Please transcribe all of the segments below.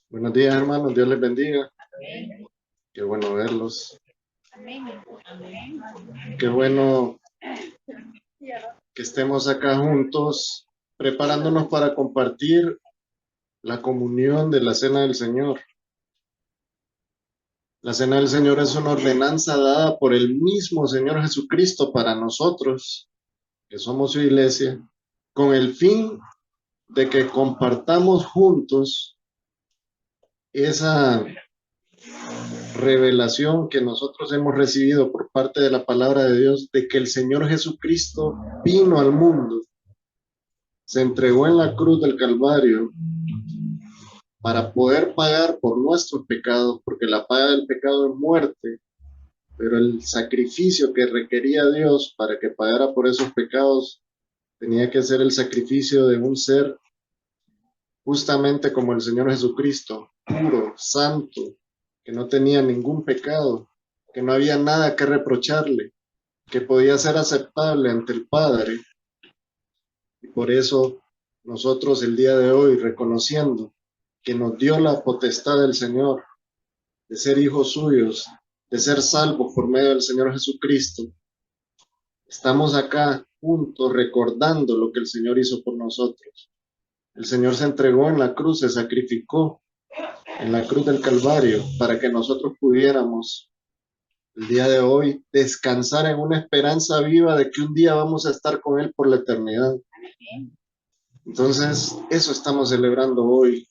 Buenos días, hermanos. Dios les bendiga. Amén. Qué bueno verlos. Amén. Amén. Qué bueno que estemos acá juntos, preparándonos para compartir la comunión de la Cena del Señor. La Cena del Señor es una ordenanza dada por el mismo Señor Jesucristo para nosotros, que somos su iglesia, con el fin de que compartamos juntos esa revelación que nosotros hemos recibido por parte de la palabra de Dios, de que el Señor Jesucristo vino al mundo, se entregó en la cruz del Calvario para poder pagar por nuestros pecados, porque la paga del pecado es muerte, pero el sacrificio que requería Dios para que pagara por esos pecados tenía que ser el sacrificio de un ser justamente como el Señor Jesucristo, puro, santo, que no tenía ningún pecado, que no había nada que reprocharle, que podía ser aceptable ante el Padre. Y por eso nosotros el día de hoy, reconociendo que nos dio la potestad del Señor de ser hijos suyos, de ser salvos por medio del Señor Jesucristo, estamos acá juntos recordando lo que el Señor hizo por nosotros. El Señor se entregó en la cruz, se sacrificó en la cruz del Calvario para que nosotros pudiéramos el día de hoy descansar en una esperanza viva de que un día vamos a estar con Él por la eternidad. Entonces, eso estamos celebrando hoy,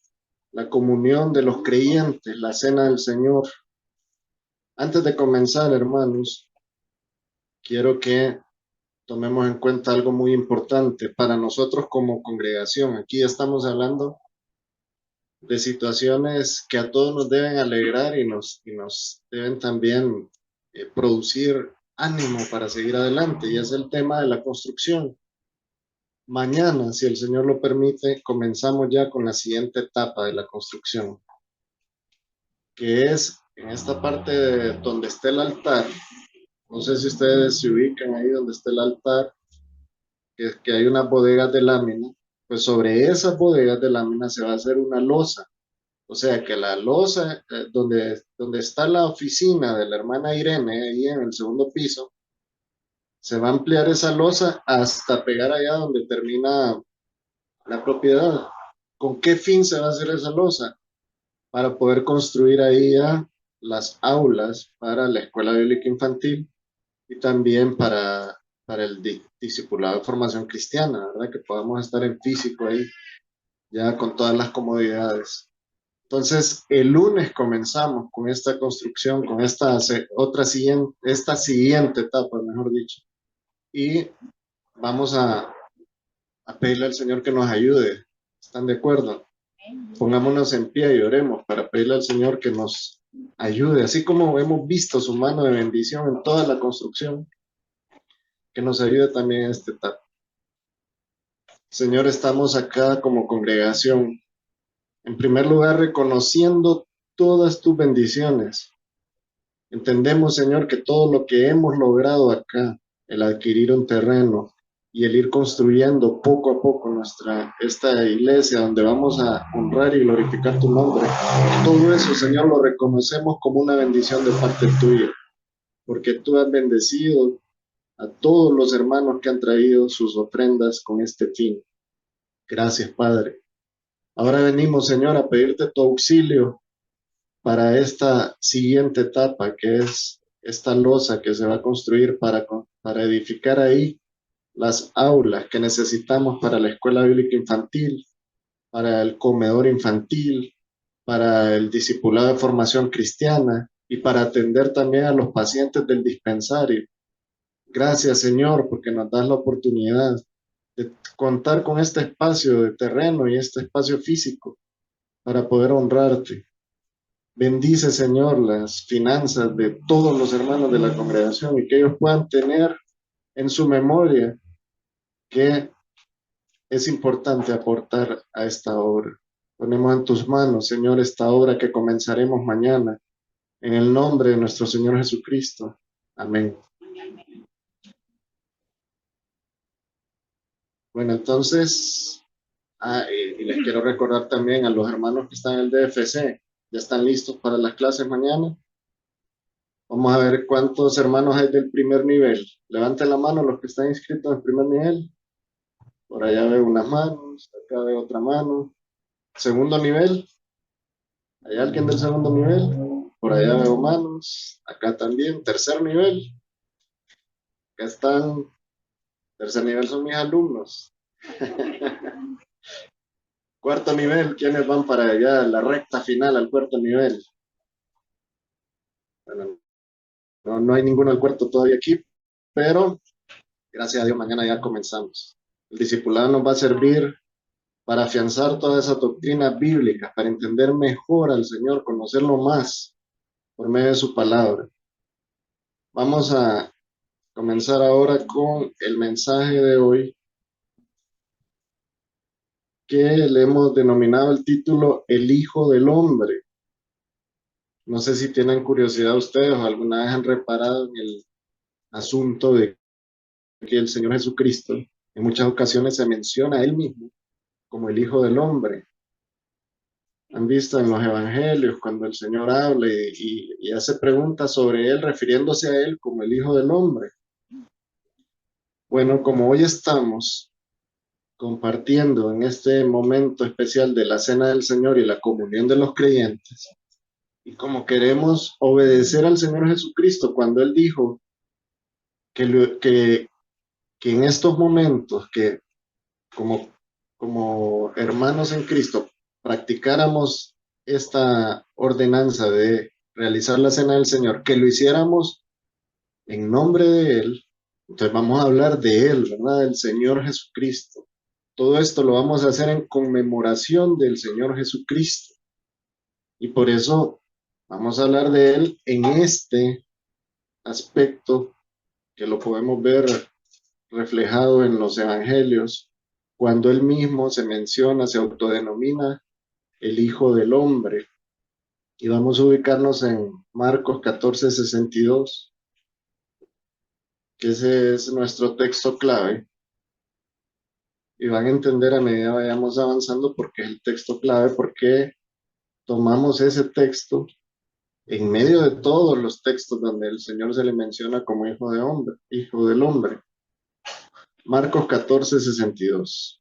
la comunión de los creyentes, la cena del Señor. Antes de comenzar, hermanos, quiero que tomemos en cuenta algo muy importante para nosotros como congregación. Aquí estamos hablando de situaciones que a todos nos deben alegrar y nos deben también producir ánimo para seguir adelante, y es el tema de la construcción. Mañana, si el Señor lo permite, comenzamos ya con la siguiente etapa de la construcción, que es en esta parte donde está el altar. No sé si ustedes se ubican ahí donde está el altar, que hay unas bodegas de lámina. Pues sobre esas bodegas de lámina se va a hacer una losa. O sea que la losa, donde está la oficina de la hermana Irene, ahí en el segundo piso, se va a ampliar esa losa hasta pegar allá donde termina la propiedad. ¿Con qué fin se va a hacer esa losa? Para poder construir ahí ya las aulas para la escuela bíblica infantil y también para el discipulado de formación cristiana, ¿verdad? Que podamos estar en físico ahí, ya con todas las comodidades. Entonces, el lunes comenzamos con esta construcción, con esta siguiente etapa, mejor dicho, y vamos a pedirle al Señor que nos ayude. ¿Están de acuerdo? Pongámonos en pie y oremos para pedirle al Señor que nos ayude, así como hemos visto su mano de bendición en toda la construcción, que nos ayude también en esta etapa. Señor, estamos acá como congregación, en primer lugar reconociendo todas tus bendiciones. Entendemos, Señor, que todo lo que hemos logrado acá, el adquirir un terreno y el ir construyendo poco a poco esta iglesia donde vamos a honrar y glorificar tu nombre, todo eso, Señor, lo reconocemos como una bendición de parte tuya, porque tú has bendecido a todos los hermanos que han traído sus ofrendas con este fin. Gracias, Padre. Ahora venimos, Señor, a pedirte tu auxilio para esta siguiente etapa, que es esta losa que se va a construir para edificar ahí las aulas que necesitamos para la escuela bíblica infantil, para el comedor infantil, para el discipulado de formación cristiana y para atender también a los pacientes del dispensario. Gracias, Señor, porque nos das la oportunidad de contar con este espacio de terreno y este espacio físico para poder honrarte. Bendice, Señor, las finanzas de todos los hermanos de la congregación y que ellos puedan tener en su memoria que es importante aportar a esta obra. Ponemos en tus manos, Señor, esta obra que comenzaremos mañana, en el nombre de nuestro Señor Jesucristo. Amén. Bueno, entonces, les quiero recordar también a los hermanos que están en el DFC, ya están listos para las clases mañana. Vamos a ver cuántos hermanos hay del primer nivel. Levanten la mano los que están inscritos en el primer nivel. Por allá veo unas manos, acá veo otra mano. Segundo nivel, ¿hay alguien del segundo nivel? Por allá veo manos, acá también. Tercer nivel, acá están. Tercer nivel son mis alumnos. Cuarto nivel, ¿quiénes van para allá? La recta final al cuarto nivel. Bueno, no hay ninguno al cuarto todavía aquí, pero gracias a Dios mañana ya comenzamos. El discipulado nos va a servir para afianzar todas esas doctrinas bíblicas, para entender mejor al Señor, conocerlo más por medio de su palabra. Vamos a comenzar ahora con el mensaje de hoy, que le hemos denominado el título El Hijo del Hombre. No sé si tienen curiosidad ustedes o alguna vez han reparado en el asunto de que el Señor Jesucristo en muchas ocasiones se menciona a Él mismo como el Hijo del Hombre. Han visto en los evangelios cuando el Señor habla y hace preguntas sobre Él, refiriéndose a Él como el Hijo del Hombre. Bueno, como hoy estamos compartiendo en este momento especial de la Cena del Señor y la comunión de los creyentes, y como queremos obedecer al Señor Jesucristo cuando Él dijo que en estos momentos, que como hermanos en Cristo, practicáramos esta ordenanza de realizar la Cena del Señor, que lo hiciéramos en nombre de Él. Entonces vamos a hablar de Él, ¿verdad? Del Señor Jesucristo. Todo esto lo vamos a hacer en conmemoración del Señor Jesucristo. Y por eso vamos a hablar de Él en este aspecto que lo podemos ver reflejado en los evangelios, cuando Él mismo se menciona, se autodenomina el Hijo del Hombre. Y vamos a ubicarnos en Marcos 14:62, que ese es nuestro texto clave. Y van a entender a medida que vayamos avanzando porque es el texto clave, porque tomamos ese texto en medio de todos los textos donde el Señor se le menciona como hijo de hombre, hijo del hombre. Marcos 14:62.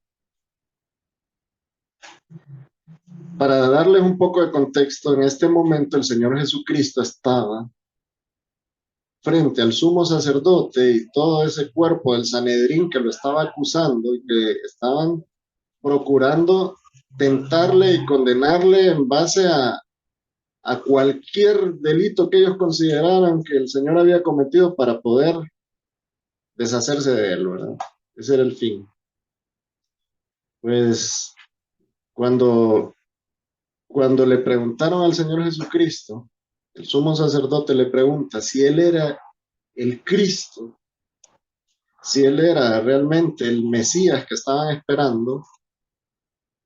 Para darles un poco de contexto, en este momento el Señor Jesucristo estaba frente al sumo sacerdote y todo ese cuerpo del Sanedrín que lo estaba acusando y que estaban procurando tentarle y condenarle en base a cualquier delito que ellos consideraran que el Señor había cometido para poder deshacerse de él, ¿verdad? Ese era el fin. Pues cuando, cuando le preguntaron al Señor Jesucristo, el sumo sacerdote le pregunta si él era el Cristo, si él era realmente el Mesías que estaban esperando,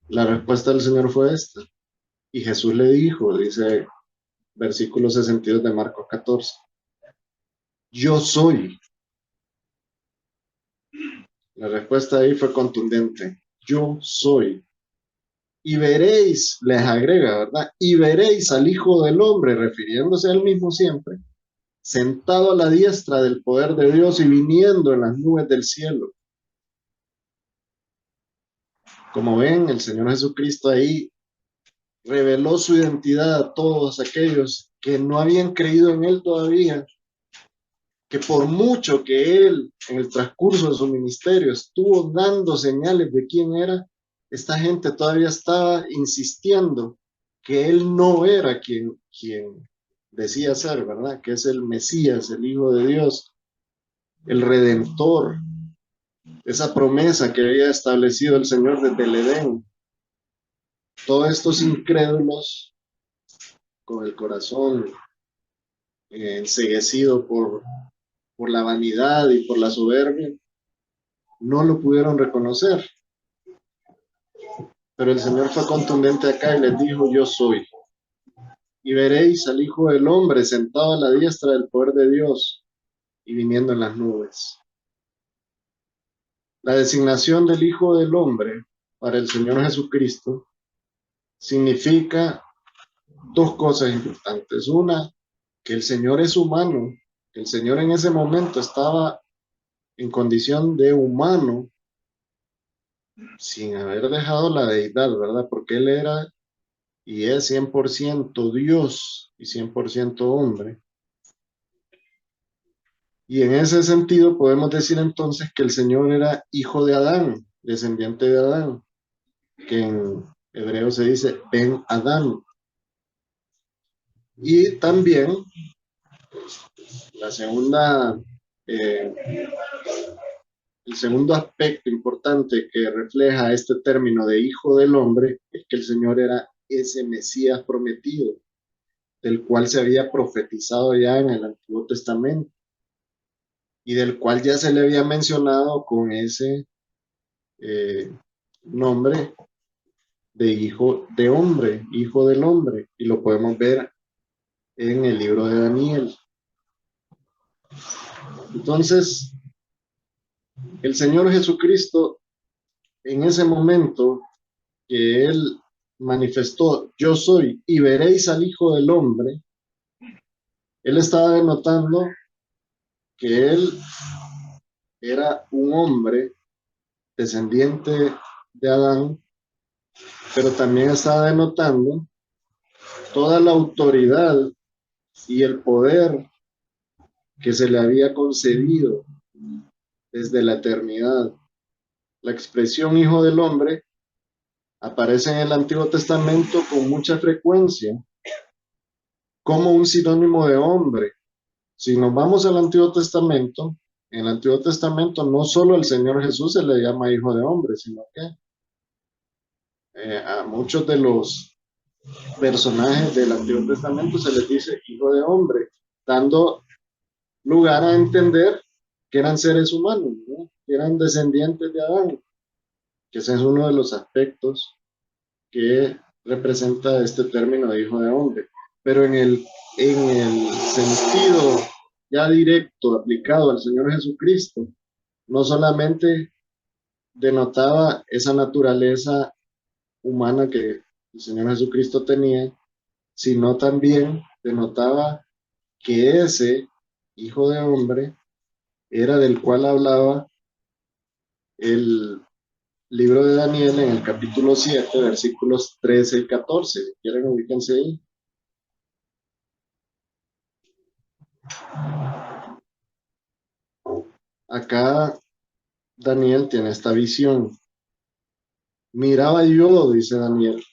la respuesta del Señor fue esta. Y Jesús le dijo, dice versículo 62 de Marcos 14, yo soy. La respuesta ahí fue contundente, yo soy. Y veréis, les agrega, ¿verdad? Y veréis al Hijo del Hombre, refiriéndose a él mismo siempre, sentado a la diestra del poder de Dios y viniendo en las nubes del cielo. Como ven, el Señor Jesucristo ahí reveló su identidad a todos aquellos que no habían creído en Él todavía, que por mucho que Él en el transcurso de su ministerio estuvo dando señales de quién era, esta gente todavía estaba insistiendo que Él no era quien decía ser, ¿verdad? Que es el Mesías, el Hijo de Dios, el Redentor, esa promesa que había establecido el Señor desde el Edén. Todos estos incrédulos con el corazón enceguecido por la vanidad y por la soberbia, no lo pudieron reconocer. Pero el Señor fue contundente acá y les dijo, yo soy. Y veréis al Hijo del Hombre sentado a la diestra del poder de Dios y viniendo en las nubes. La designación del Hijo del Hombre para el Señor Jesucristo significa dos cosas importantes. Una, que el Señor es humano, que el Señor en ese momento estaba en condición de humano sin haber dejado la deidad, ¿verdad? Porque Él era y es 100% Dios y 100% hombre. Y en ese sentido podemos decir entonces que el Señor era hijo de Adán, descendiente de Adán, que en hebreo se dice Ben Adán. Y también la segunda, eh, el segundo aspecto importante que refleja este término de hijo del hombre es que el Señor era ese Mesías prometido, del cual se había profetizado ya en el Antiguo Testamento y del cual ya se le había mencionado con ese eh, nombre de hijo de hombre, hijo del hombre, y lo podemos ver en el libro de Daniel. Entonces, el Señor Jesucristo, en ese momento que Él manifestó, yo soy, y veréis al Hijo del Hombre, Él estaba denotando que Él era un hombre descendiente de Adán, pero también estaba denotando toda la autoridad y el poder que se le había concedido desde la eternidad. La expresión hijo del hombre aparece en el Antiguo Testamento con mucha frecuencia como un sinónimo de hombre. Si nos vamos al Antiguo Testamento, en el Antiguo Testamento no solo al Señor Jesús se le llama hijo de hombre, sino que a muchos de los personajes del Antiguo Testamento se les dice hijo de hombre, dando lugar a entender que eran seres humanos, ¿no? Que eran descendientes de Adán, que ese es uno de los aspectos que representa este término de hijo de hombre. Pero en el sentido ya directo aplicado al Señor Jesucristo, no solamente denotaba esa naturaleza humana que el Señor Jesucristo tenía, sino también denotaba que ese hijo de hombre era del cual hablaba el libro de Daniel en el capítulo 7, versículos 13 y 14. Si quieren, ubíquense ahí. Acá Daniel tiene esta visión. Miraba yo, dice Daniel,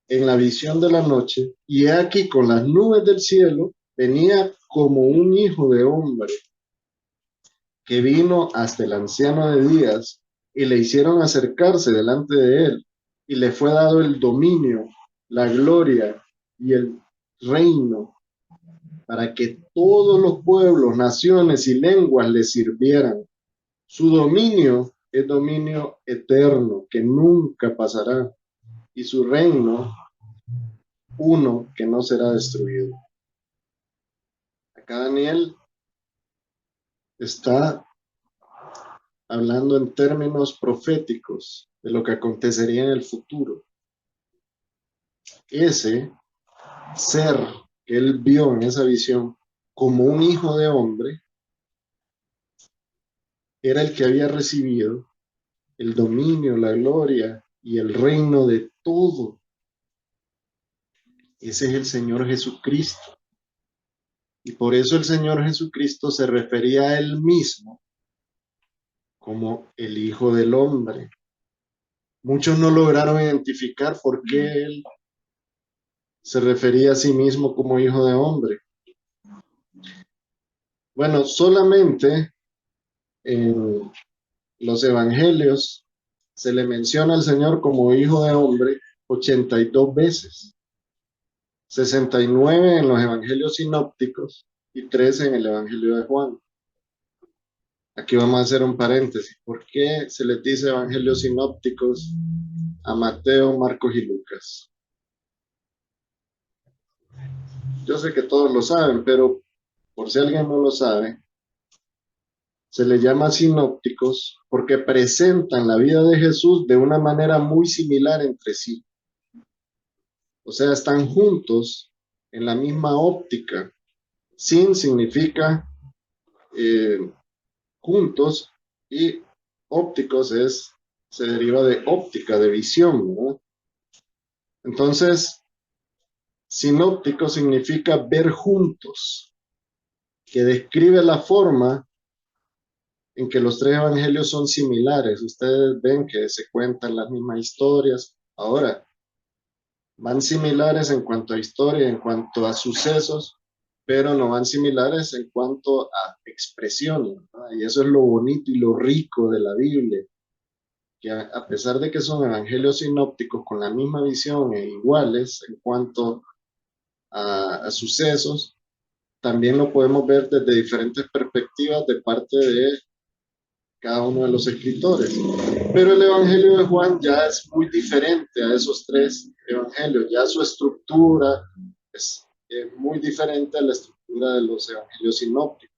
en la visión de la noche, y he aquí con las nubes del cielo venía como un hijo de hombre que vino hasta el anciano de días y le hicieron acercarse delante de él y le fue dado el dominio, la gloria y el reino para que todos los pueblos, naciones y lenguas le sirvieran. Su dominio es dominio eterno que nunca pasará y su reino uno que no será destruido. Acá Daniel está hablando en términos proféticos de lo que acontecería en el futuro. Ese ser que él vio en esa visión como un hijo de hombre era el que había recibido el dominio, la gloria y el reino de todo. Ese es el Señor Jesucristo. Y por eso el Señor Jesucristo se refería a él mismo como el Hijo del Hombre. Muchos no lograron identificar por qué él se refería a sí mismo como Hijo de Hombre. Bueno, solamente en los evangelios se le menciona al Señor como Hijo de Hombre 82 veces. 69 en los evangelios sinópticos y 13 en el evangelio de Juan. Aquí vamos a hacer un paréntesis. ¿Por qué se les dice evangelios sinópticos a Mateo, Marcos y Lucas? Yo sé que todos lo saben, pero por si alguien no lo sabe, se les llama sinópticos porque presentan la vida de Jesús de una manera muy similar entre sí. O sea, están juntos en la misma óptica. Sin significa juntos y ópticos se deriva de óptica, de visión, ¿no? Entonces, sinóptico significa ver juntos, que describe la forma en que los tres evangelios son similares. Ustedes ven que se cuentan las mismas historias. Ahora, van similares en cuanto a historia, en cuanto a sucesos, pero no van similares en cuanto a expresiones, ¿no? Y eso es lo bonito y lo rico de la Biblia, que a pesar de que son evangelios sinópticos con la misma visión e iguales en cuanto a sucesos, también lo podemos ver desde diferentes perspectivas de parte de cada uno de los escritores. Pero el Evangelio de Juan ya es muy diferente a esos tres evangelios, ya su estructura es muy diferente a la estructura de los evangelios sinópticos.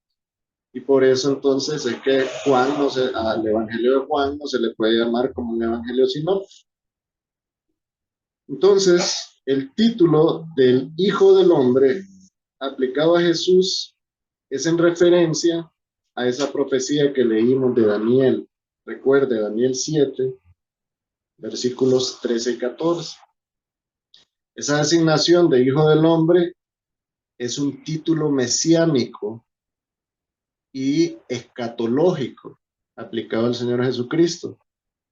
Y por eso entonces es que al Evangelio de Juan no se le puede llamar como un evangelio sinóptico. Entonces, el título del Hijo del Hombre aplicado a Jesús es en referencia a esa profecía que leímos de Daniel. Recuerde, Daniel 7, versículos 13 y 14. Esa designación de Hijo del Hombre es un título mesiánico y escatológico aplicado al Señor Jesucristo.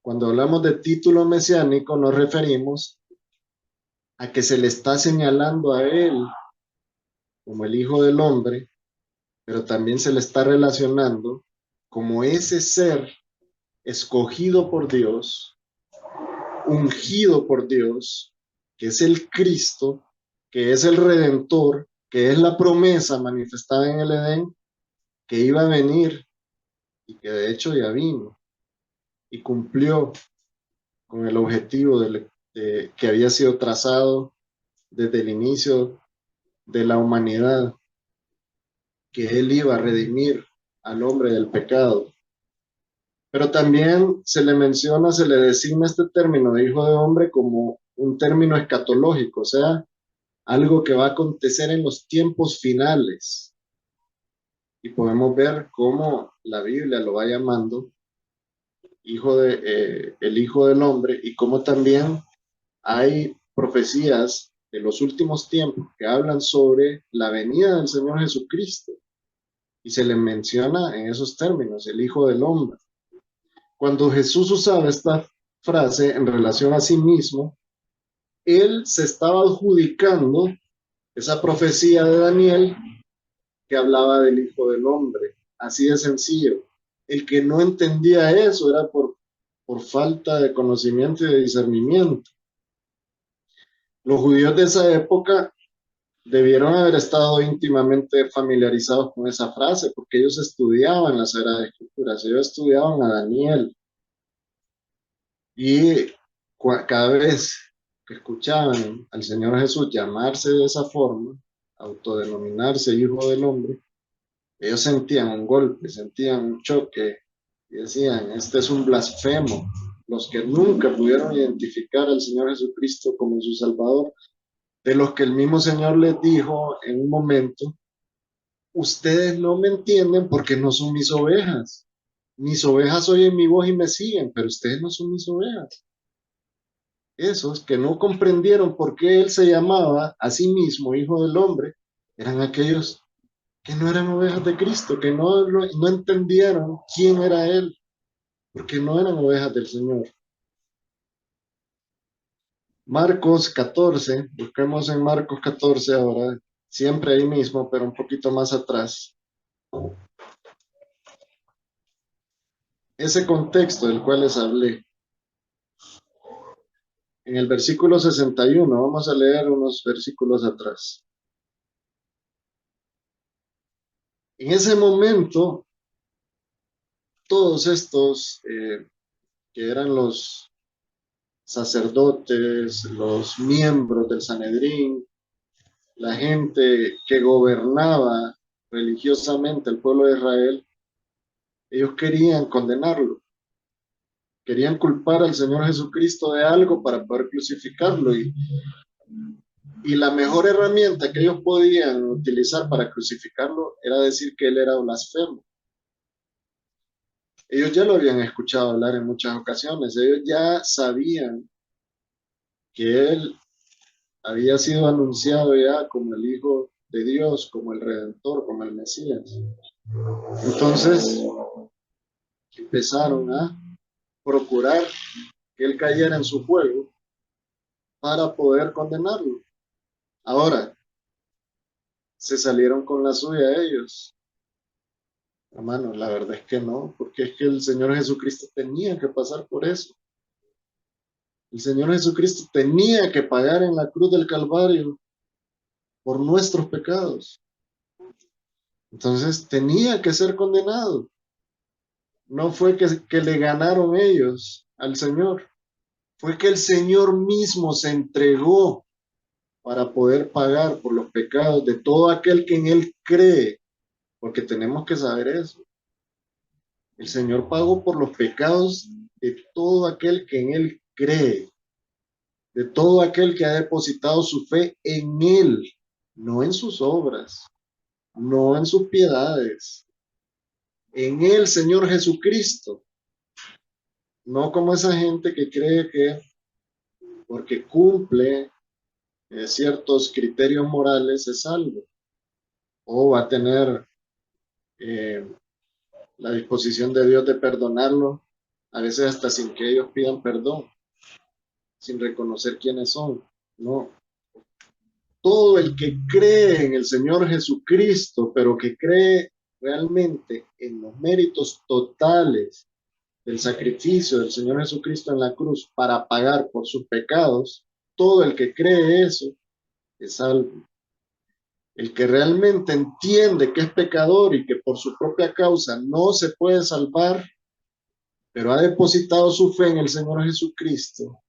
Cuando hablamos de título mesiánico nos referimos a que se le está señalando a Él como el Hijo del Hombre, pero también se le está relacionando como ese ser escogido por Dios, ungido por Dios, que es el Cristo, que es el Redentor, que es la promesa manifestada en el Edén, que iba a venir y que de hecho ya vino y cumplió con el objetivo que había sido trazado desde el inicio de la humanidad, que Él iba a redimir al hombre del pecado. Pero también se le menciona, se le designa este término de hijo de hombre como un término escatológico, o sea, algo que va a acontecer en los tiempos finales. Y podemos ver cómo la Biblia lo va llamando el hijo del hombre, y cómo también hay profecías de los últimos tiempos que hablan sobre la venida del Señor Jesucristo. Y se le menciona en esos términos, el hijo del hombre. Cuando Jesús usaba esta frase en relación a sí mismo, él se estaba adjudicando esa profecía de Daniel que hablaba del Hijo del Hombre. Así de sencillo. El que no entendía eso era por falta de conocimiento y de discernimiento. Los judíos de esa época debieron haber estado íntimamente familiarizados con esa frase, porque ellos estudiaban las Sagradas Escrituras, ellos estudiaban a Daniel. Y cada vez que escuchaban al Señor Jesús llamarse de esa forma, autodenominarse Hijo del Hombre, ellos sentían un golpe, sentían un choque y decían, este es un blasfemo. Los que nunca pudieron identificar al Señor Jesucristo como su Salvador, de los que el mismo Señor les dijo en un momento, ustedes no me entienden porque no son mis ovejas. Mis ovejas oyen mi voz y me siguen, pero ustedes no son mis ovejas. Esos que no comprendieron por qué él se llamaba a sí mismo Hijo del Hombre, eran aquellos que no eran ovejas de Cristo, que no entendieron quién era Él, porque no eran ovejas del Señor. Marcos 14, busquemos en Marcos 14 ahora, siempre ahí mismo, pero un poquito más atrás. Ese contexto del cual les hablé. En el versículo 61, vamos a leer unos versículos atrás. En ese momento, todos estos que eran los sacerdotes, los miembros del Sanedrín, la gente que gobernaba religiosamente el pueblo de Israel, ellos querían condenarlo. querían culpar al Señor Jesucristo de algo para poder crucificarlo. Y la mejor herramienta que ellos podían utilizar para crucificarlo era decir que él era blasfemo. Ellos ya lo habían escuchado hablar en muchas ocasiones. Ellos ya sabían que él había sido anunciado ya como el Hijo de Dios, como el Redentor, como el Mesías. Entonces empezaron a procurar que él cayera en su juego para poder condenarlo. Ahora, se salieron con la suya ellos. Hermano, la verdad es que no, porque es que el Señor Jesucristo tenía que pasar por eso. El Señor Jesucristo tenía que pagar en la cruz del Calvario por nuestros pecados. Entonces tenía que ser condenado. No fue que le ganaron ellos al Señor, fue que el Señor mismo se entregó para poder pagar por los pecados de todo aquel que en Él cree, porque tenemos que saber eso. El Señor pagó por los pecados de todo aquel que en Él cree, de todo aquel que ha depositado su fe en Él, no en sus obras, no en sus piedades, en el Señor Jesucristo, no como esa gente que cree que porque cumple ciertos criterios morales es salvo, o va a tener eh, la disposición de Dios de perdonarlo, a veces hasta sin que ellos pidan perdón, sin reconocer quiénes son. No, todo el que cree en el Señor Jesucristo, pero que cree realmente en los méritos totales del sacrificio del Señor Jesucristo en la cruz para pagar por sus pecados, todo el que cree eso es salvo. El que realmente entiende que es pecador y que por su propia causa no se puede salvar, pero ha depositado su fe en el Señor Jesucristo,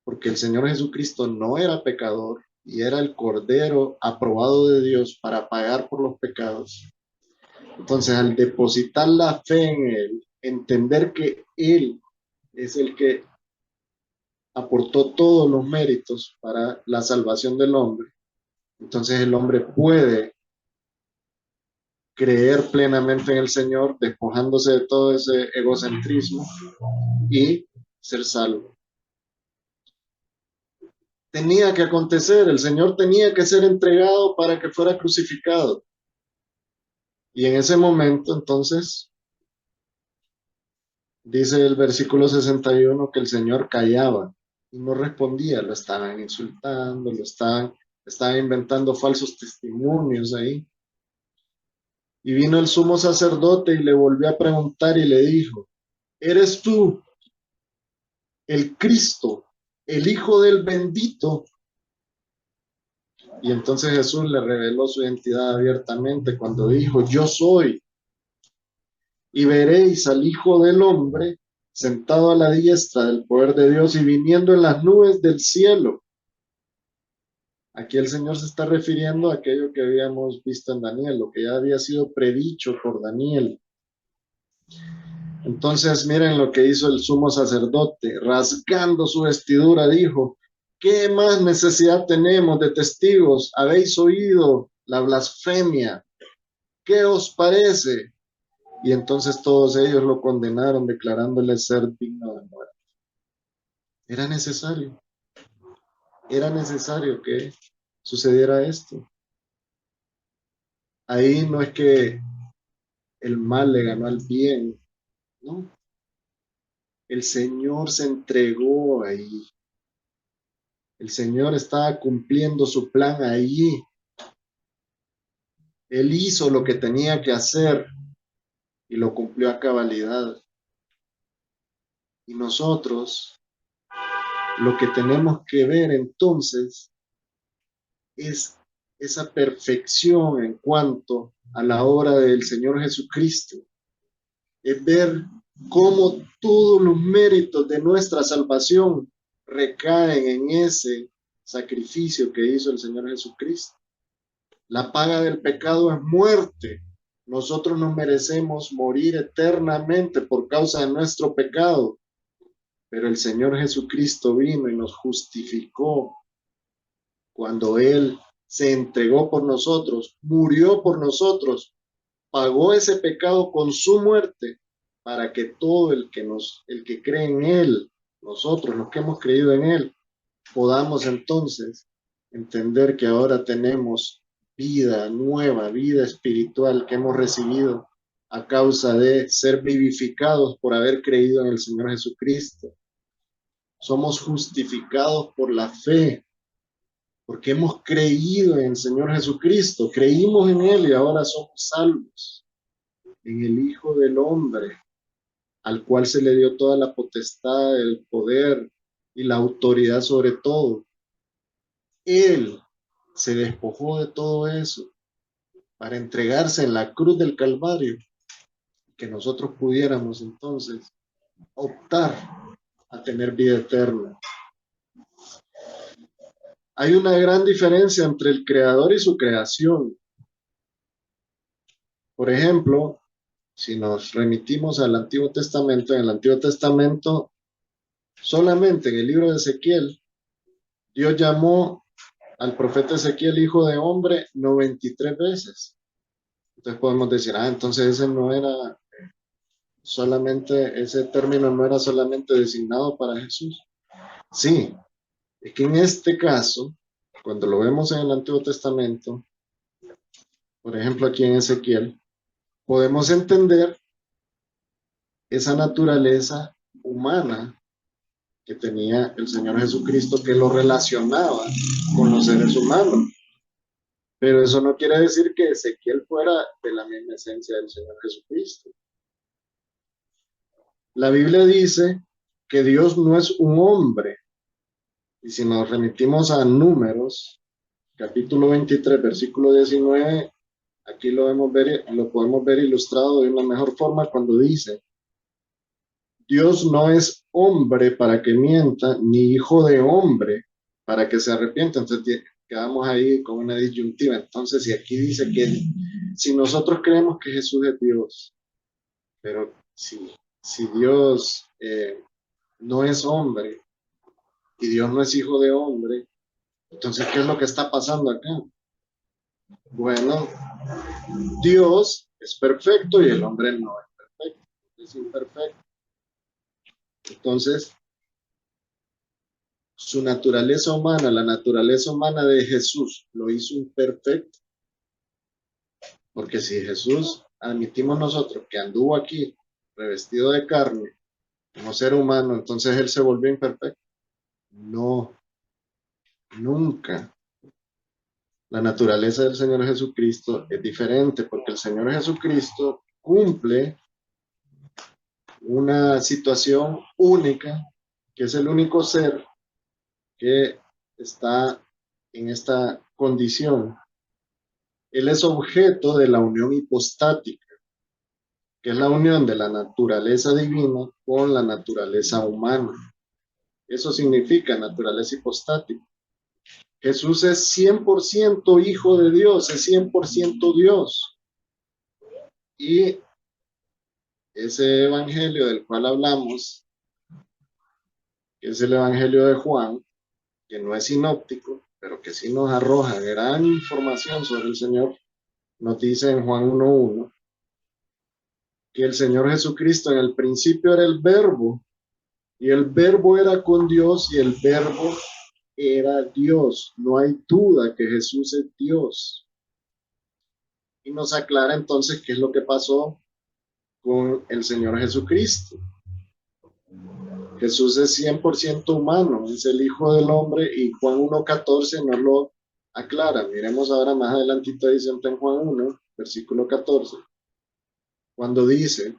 porque el Señor Jesucristo no era pecador y era el Cordero aprobado de Dios para pagar por los pecados. Entonces, al depositar la fe en Él, entender que Él es el que aportó todos los méritos para la salvación del hombre, entonces el hombre puede creer plenamente en el Señor, despojándose de todo ese egocentrismo y ser salvo. Tenía que acontecer, el Señor tenía que ser entregado para que fuera crucificado. Y en ese momento, entonces, dice el versículo 61 que el Señor callaba y no respondía, lo estaban insultando, estaban inventando falsos testimonios ahí. Y vino el sumo sacerdote y le volvió a preguntar y le dijo, ¿eres tú el Cristo, el Hijo del bendito? Y entonces Jesús le reveló su identidad abiertamente cuando dijo, yo soy. Y veréis al Hijo del Hombre sentado a la diestra del poder de Dios y viniendo en las nubes del cielo. Aquí el Señor se está refiriendo a aquello que habíamos visto en Daniel, lo que ya había sido predicho por Daniel. Entonces miren lo que hizo el sumo sacerdote, rasgando su vestidura, dijo, ¿qué más necesidad tenemos de testigos? Habéis oído la blasfemia. ¿Qué os parece? Y entonces todos ellos lo condenaron, declarándole ser digno de muerte. Era necesario que sucediera esto. Ahí no es que el mal le ganó al bien, ¿no? El Señor se entregó ahí. El Señor estaba cumpliendo su plan allí. Él hizo lo que tenía que hacer y lo cumplió a cabalidad. Y nosotros lo que tenemos que ver entonces es esa perfección en cuanto a la obra del Señor Jesucristo. Es ver cómo todos los méritos de nuestra salvación recaen en ese sacrificio que hizo el Señor Jesucristo. La paga del pecado es muerte, Nosotros nos merecemos morir eternamente por causa de nuestro pecado, pero el Señor Jesucristo vino y nos justificó cuando Él se entregó por nosotros, murió por nosotros, pagó ese pecado con su muerte para que todo el que cree en Él, nosotros los que hemos creído en Él, podamos entonces entender que ahora tenemos vida nueva, vida espiritual que hemos recibido a causa de ser vivificados por haber creído en el Señor Jesucristo. Somos justificados por la fe, porque hemos creído en el Señor Jesucristo, creímos en Él y ahora somos salvos, en el Hijo del Hombre, al cual se le dio toda la potestad, el poder y la autoridad sobre todo. Él se despojó de todo eso para entregarse en la cruz del Calvario, que nosotros pudiéramos entonces optar a tener vida eterna. Hay una gran diferencia entre el creador y su creación. Por ejemplo, si nos remitimos al Antiguo Testamento, en el Antiguo Testamento, solamente en el libro de Ezequiel, Dios llamó al profeta Ezequiel hijo de hombre 93 veces. Entonces podemos decir, entonces ese no era solamente, ese término no era solamente designado para Jesús. Sí, es que en este caso, cuando lo vemos en el Antiguo Testamento, por ejemplo aquí en Ezequiel, podemos entender esa naturaleza humana que tenía el Señor Jesucristo que lo relacionaba con los seres humanos. Pero eso no quiere decir que Ezequiel fuera de la misma esencia del Señor Jesucristo. La Biblia dice que Dios no es un hombre. Y si nos remitimos a Números, capítulo 23, versículo 19, aquí lo podemos ver ilustrado de una mejor forma cuando dice, Dios no es hombre para que mienta, ni hijo de hombre para que se arrepienta. Entonces quedamos ahí con una disyuntiva. Entonces, si aquí dice que si nosotros creemos que Jesús es Dios, pero si Dios no es hombre y Dios no es hijo de hombre, entonces, ¿qué es lo que está pasando acá? Bueno, Dios es perfecto y el hombre no es perfecto, es imperfecto. Entonces, su naturaleza humana, la naturaleza humana de Jesús, lo hizo imperfecto. Porque si Jesús, admitimos nosotros que anduvo aquí revestido de carne, como ser humano, entonces él se volvió imperfecto. No, nunca. La naturaleza del Señor Jesucristo es diferente porque el Señor Jesucristo cumple una situación única, que es el único ser que está en esta condición. Él es objeto de la unión hipostática, que es la unión de la naturaleza divina con la naturaleza humana. Eso significa naturaleza hipostática. Jesús es 100% hijo de Dios, es 100% Dios. Y ese evangelio del cual hablamos, que es el evangelio de Juan, que no es sinóptico, pero que sí nos arroja gran información sobre el Señor, nos dice en Juan 1:1 que el Señor Jesucristo en el principio era el verbo, y el verbo era con Dios, y el verbo era Dios. No hay duda que Jesús es Dios. Y nos aclara entonces qué es lo que pasó con el Señor Jesucristo. Jesús es 100% humano, es el Hijo del Hombre y Juan 1:14 nos lo aclara. Miremos ahora más adelantito ahí siempre en Juan 1, versículo 14, cuando dice,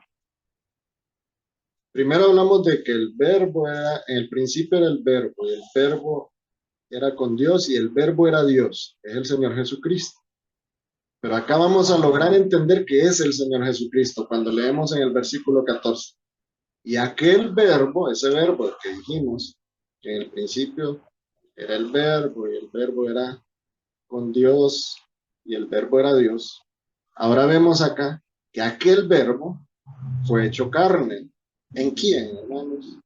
primero hablamos de que el verbo era, en el principio era el verbo, y el verbo era con Dios y el verbo era Dios, es el Señor Jesucristo. Pero acá vamos a lograr entender qué es el Señor Jesucristo cuando leemos en el versículo 14. Y aquel verbo, ese verbo que dijimos, que en el principio era el verbo y el verbo era con Dios y el verbo era Dios, Ahora vemos acá que aquel verbo fue hecho carne. ¿En quién, hermanos?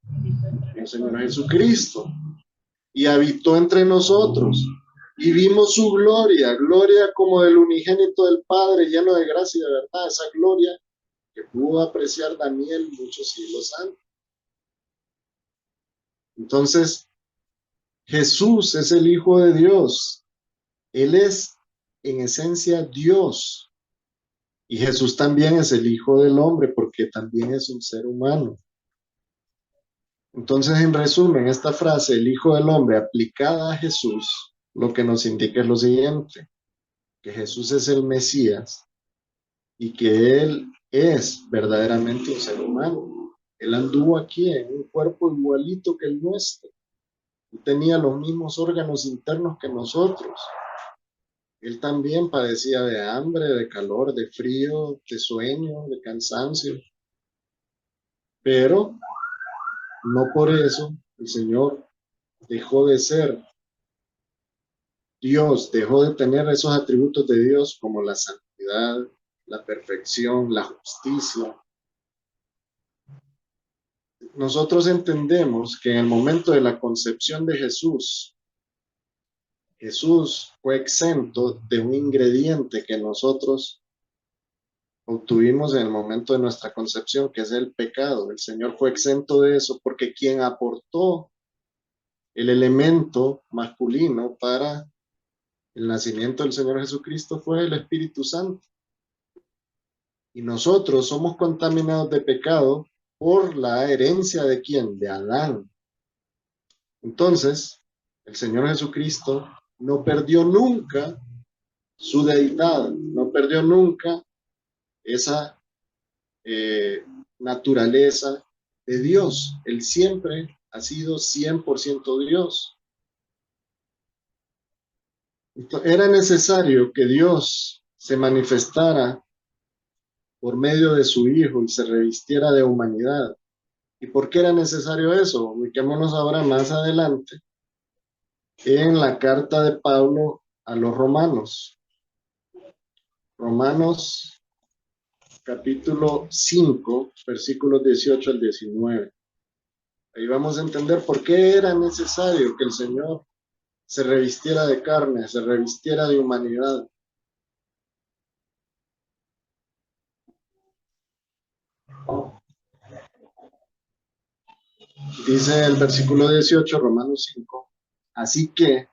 En el Señor Jesucristo. Y habitó entre nosotros. Y vimos su gloria, gloria como del unigénito del Padre, lleno de gracia y de verdad, esa gloria que pudo apreciar Daniel muchos siglos antes. Entonces, Jesús es el Hijo de Dios. Él es en esencia Dios. Y Jesús también es el Hijo del Hombre porque también es un ser humano. Entonces, en resumen, esta frase, el Hijo del Hombre, aplicada a Jesús, lo que nos indica es lo siguiente, que Jesús es el Mesías y que Él es verdaderamente un ser humano. Él anduvo aquí en un cuerpo igualito que el nuestro. Él tenía los mismos órganos internos que nosotros. Él también padecía de hambre, de calor, de frío, de sueño, de cansancio. Pero no por eso el Señor dejó de ser Dios, dejó de tener esos atributos de Dios como la santidad, la perfección, la justicia. Nosotros entendemos que en el momento de la concepción de Jesús, Jesús fue exento de un ingrediente que nosotros obtuvimos en el momento de nuestra concepción, que es el pecado. El Señor fue exento de eso porque quien aportó el elemento masculino para el nacimiento del Señor Jesucristo fue el Espíritu Santo. Y nosotros somos contaminados de pecado por la herencia de ¿quién? De Adán. Entonces, el Señor Jesucristo no perdió nunca su deidad, no perdió nunca esa naturaleza de Dios. Él siempre ha sido 100% Dios. Entonces, era necesario que Dios se manifestara por medio de su Hijo y se revistiera de humanidad. ¿Y por qué era necesario eso? Ubiquémonos ahora más adelante en la carta de Pablo a los romanos. Romanos capítulo 5, versículos 18 al 19. Ahí vamos a entender por qué era necesario que el Señor se revistiera de carne, se revistiera de humanidad. Dice el versículo 18, Romanos 5, así que,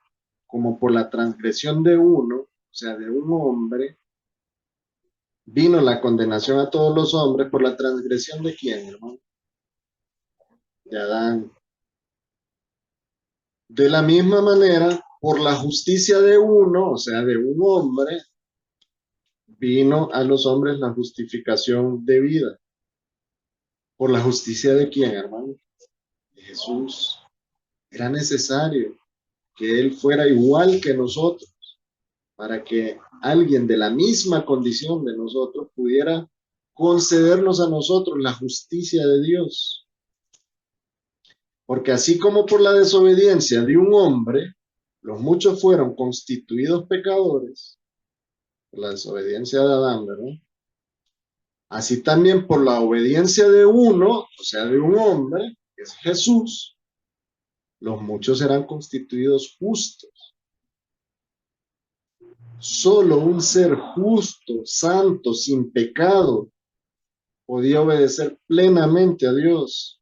como por la transgresión de uno, o sea, de un hombre, vino la condenación a todos los hombres por la transgresión de quién, hermano? De Adán. De la misma manera, por la justicia de uno, o sea, de un hombre, vino a los hombres la justificación de vida. ¿Por la justicia de quién, hermano? De Jesús. Era necesario que Él fuera igual que nosotros para que alguien de la misma condición de nosotros pudiera concedernos a nosotros la justicia de Dios. Porque así como por la desobediencia de un hombre, los muchos fueron constituidos pecadores, por la desobediencia de Adán, ¿verdad? Así también por la obediencia de uno, o sea, de un hombre, que es Jesús, los muchos serán constituidos justos. Solo un ser justo, santo, sin pecado, podía obedecer plenamente a Dios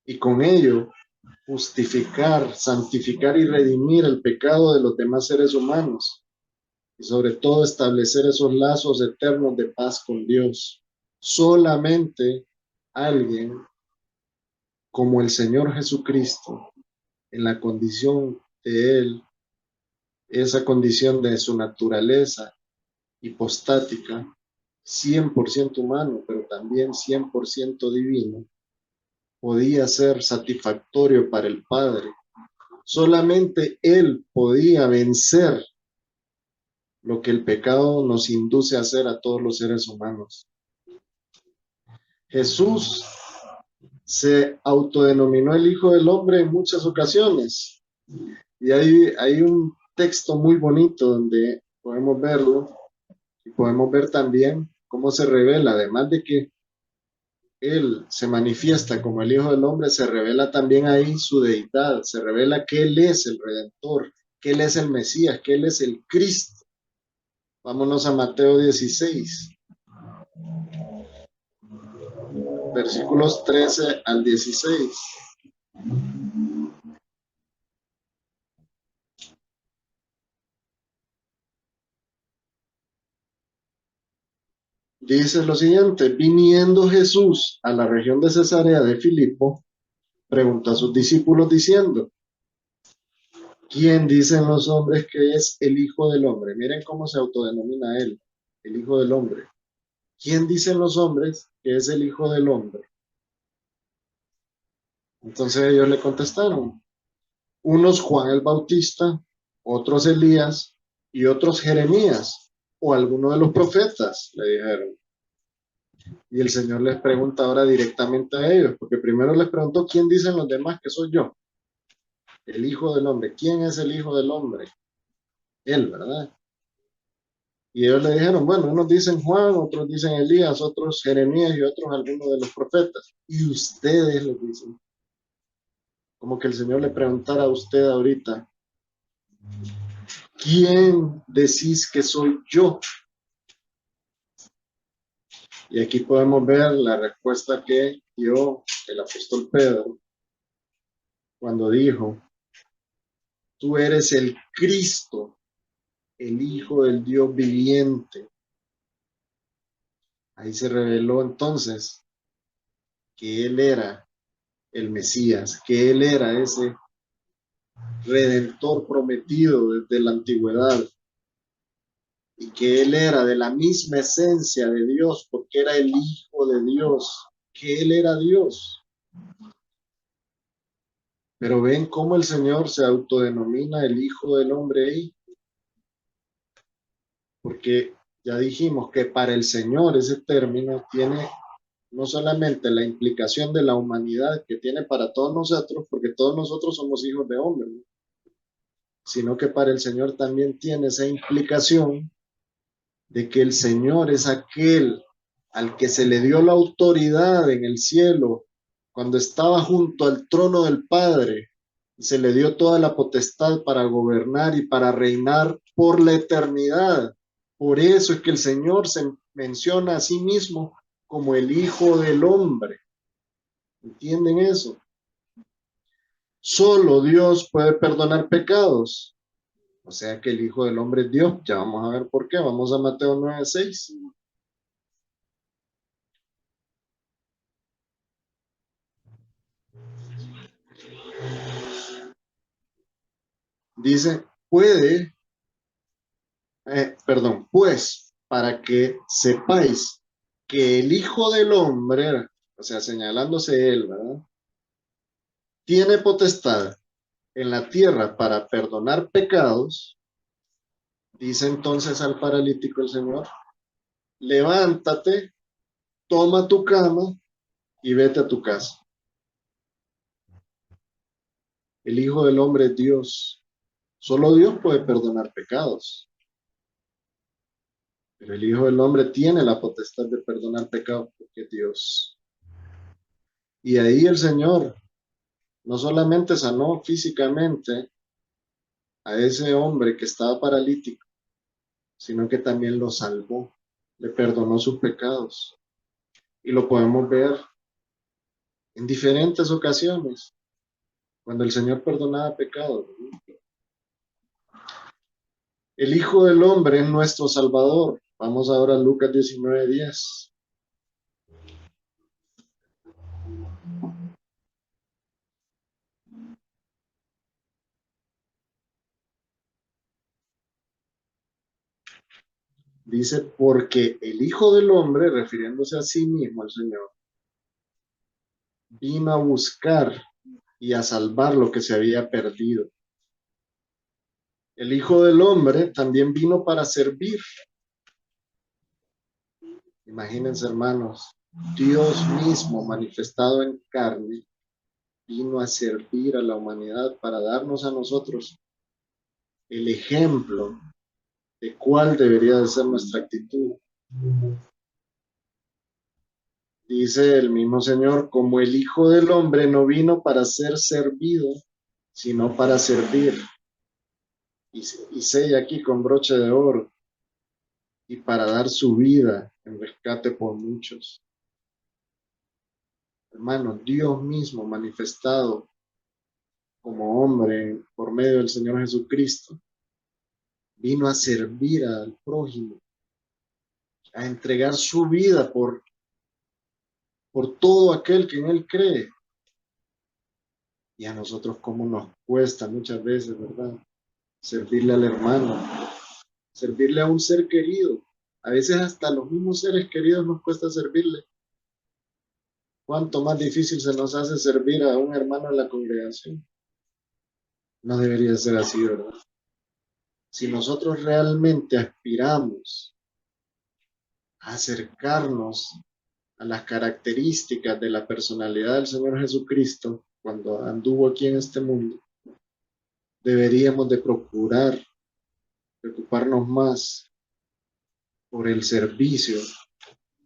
y con ello justificar, santificar y redimir el pecado de los demás seres humanos y sobre todo establecer esos lazos eternos de paz con Dios. Solamente alguien como el Señor Jesucristo, en la condición de Él, esa condición de su naturaleza hipostática, 100% humano, pero también 100% divino, podía ser satisfactorio para el Padre. Solamente Él podía vencer lo que el pecado nos induce a hacer a todos los seres humanos. Jesús se autodenominó el Hijo del Hombre en muchas ocasiones. Y hay un texto muy bonito donde podemos verlo Y podemos ver también cómo se revela, además de que Él se manifiesta como el Hijo del Hombre, se revela también ahí su deidad, se revela que Él es el Redentor, que Él es el Mesías, que Él es el Cristo. Vámonos a Mateo 16, versículos 13 al 16. Dice lo siguiente: viniendo Jesús a la región de Cesarea de Filipo, preguntó a sus discípulos diciendo: ¿quién dicen los hombres que es el Hijo del Hombre? Miren cómo se autodenomina él, el Hijo del Hombre. ¿Quién dicen los hombres que es el Hijo del Hombre? Entonces ellos le contestaron: unos Juan el Bautista, otros Elías y otros Jeremías o alguno de los profetas, le dijeron. Y el Señor les pregunta ahora directamente a ellos, porque primero les preguntó: ¿quién dicen los demás que soy yo? El Hijo del Hombre. ¿Quién es el Hijo del Hombre? Él, ¿verdad? Y ellos le dijeron: bueno, unos dicen Juan, otros dicen Elías, otros Jeremías y otros algunos de los profetas. Y ustedes les dicen, como que el Señor le preguntara a usted ahorita: ¿quién decís que soy yo? Y aquí podemos ver la respuesta que dio el apóstol Pedro cuando dijo: tú eres el Cristo, el Hijo del Dios viviente. Ahí se reveló entonces que Él era el Mesías, que Él era ese Redentor prometido desde la antigüedad, y que Él era de la misma esencia de Dios, porque era el Hijo de Dios, que Él era Dios. Pero ven cómo el Señor se autodenomina el Hijo del Hombre ahí, porque ya dijimos que para el Señor ese término tiene no solamente la implicación de la humanidad que tiene para todos nosotros, porque todos nosotros somos hijos de hombre, ¿no? Sino que para el Señor también tiene esa implicación de que el Señor es aquel al que se le dio la autoridad en el cielo cuando estaba junto al trono del Padre, y se le dio toda la potestad para gobernar y para reinar por la eternidad. Por eso es que el Señor se menciona a sí mismo como el Hijo del Hombre. ¿Entienden eso? Solo Dios puede perdonar pecados. O sea que el Hijo del Hombre es Dios. Ya vamos a ver por qué. Vamos a Mateo 9:6. Dice: perdón, pues para que sepáis que el Hijo del Hombre, o sea, señalándose él, ¿verdad? Tiene potestad en la tierra para perdonar pecados. Dice entonces al paralítico el Señor: levántate, toma tu cama y vete a tu casa. El Hijo del Hombre es Dios. Solo Dios puede perdonar pecados. Pero el Hijo del Hombre tiene la potestad de perdonar pecados porque es Dios. Y ahí el Señor no solamente sanó físicamente a ese hombre que estaba paralítico, sino que también lo salvó, le perdonó sus pecados. Y lo podemos ver en diferentes ocasiones, cuando el Señor perdonaba pecados. El Hijo del Hombre es nuestro Salvador. Vamos ahora a Lucas 19:10. Dice: porque el Hijo del Hombre, refiriéndose a sí mismo, al Señor, vino a buscar y a salvar lo que se había perdido. El Hijo del Hombre también vino para servir. Imagínense, hermanos, Dios mismo manifestado en carne vino a servir a la humanidad para darnos a nosotros el ejemplo de cuál debería de ser nuestra actitud. Dice el mismo Señor, como el Hijo del Hombre no vino para ser servido, sino para servir. Y sella aquí con broche de oro, y para dar su vida en rescate por muchos. Hermanos, Dios mismo manifestado como hombre por medio del Señor Jesucristo, vino a servir al prójimo, a entregar su vida por todo aquel que en él cree. Y a nosotros cómo nos cuesta muchas veces, ¿verdad? Servirle al hermano, servirle a un ser querido. A veces hasta los mismos seres queridos nos cuesta servirle. ¿Cuánto más difícil se nos hace servir a un hermano en la congregación? No debería ser así, ¿verdad? Si nosotros realmente aspiramos a acercarnos a las características de la personalidad del Señor Jesucristo cuando anduvo aquí en este mundo, deberíamos de procurar preocuparnos más por el servicio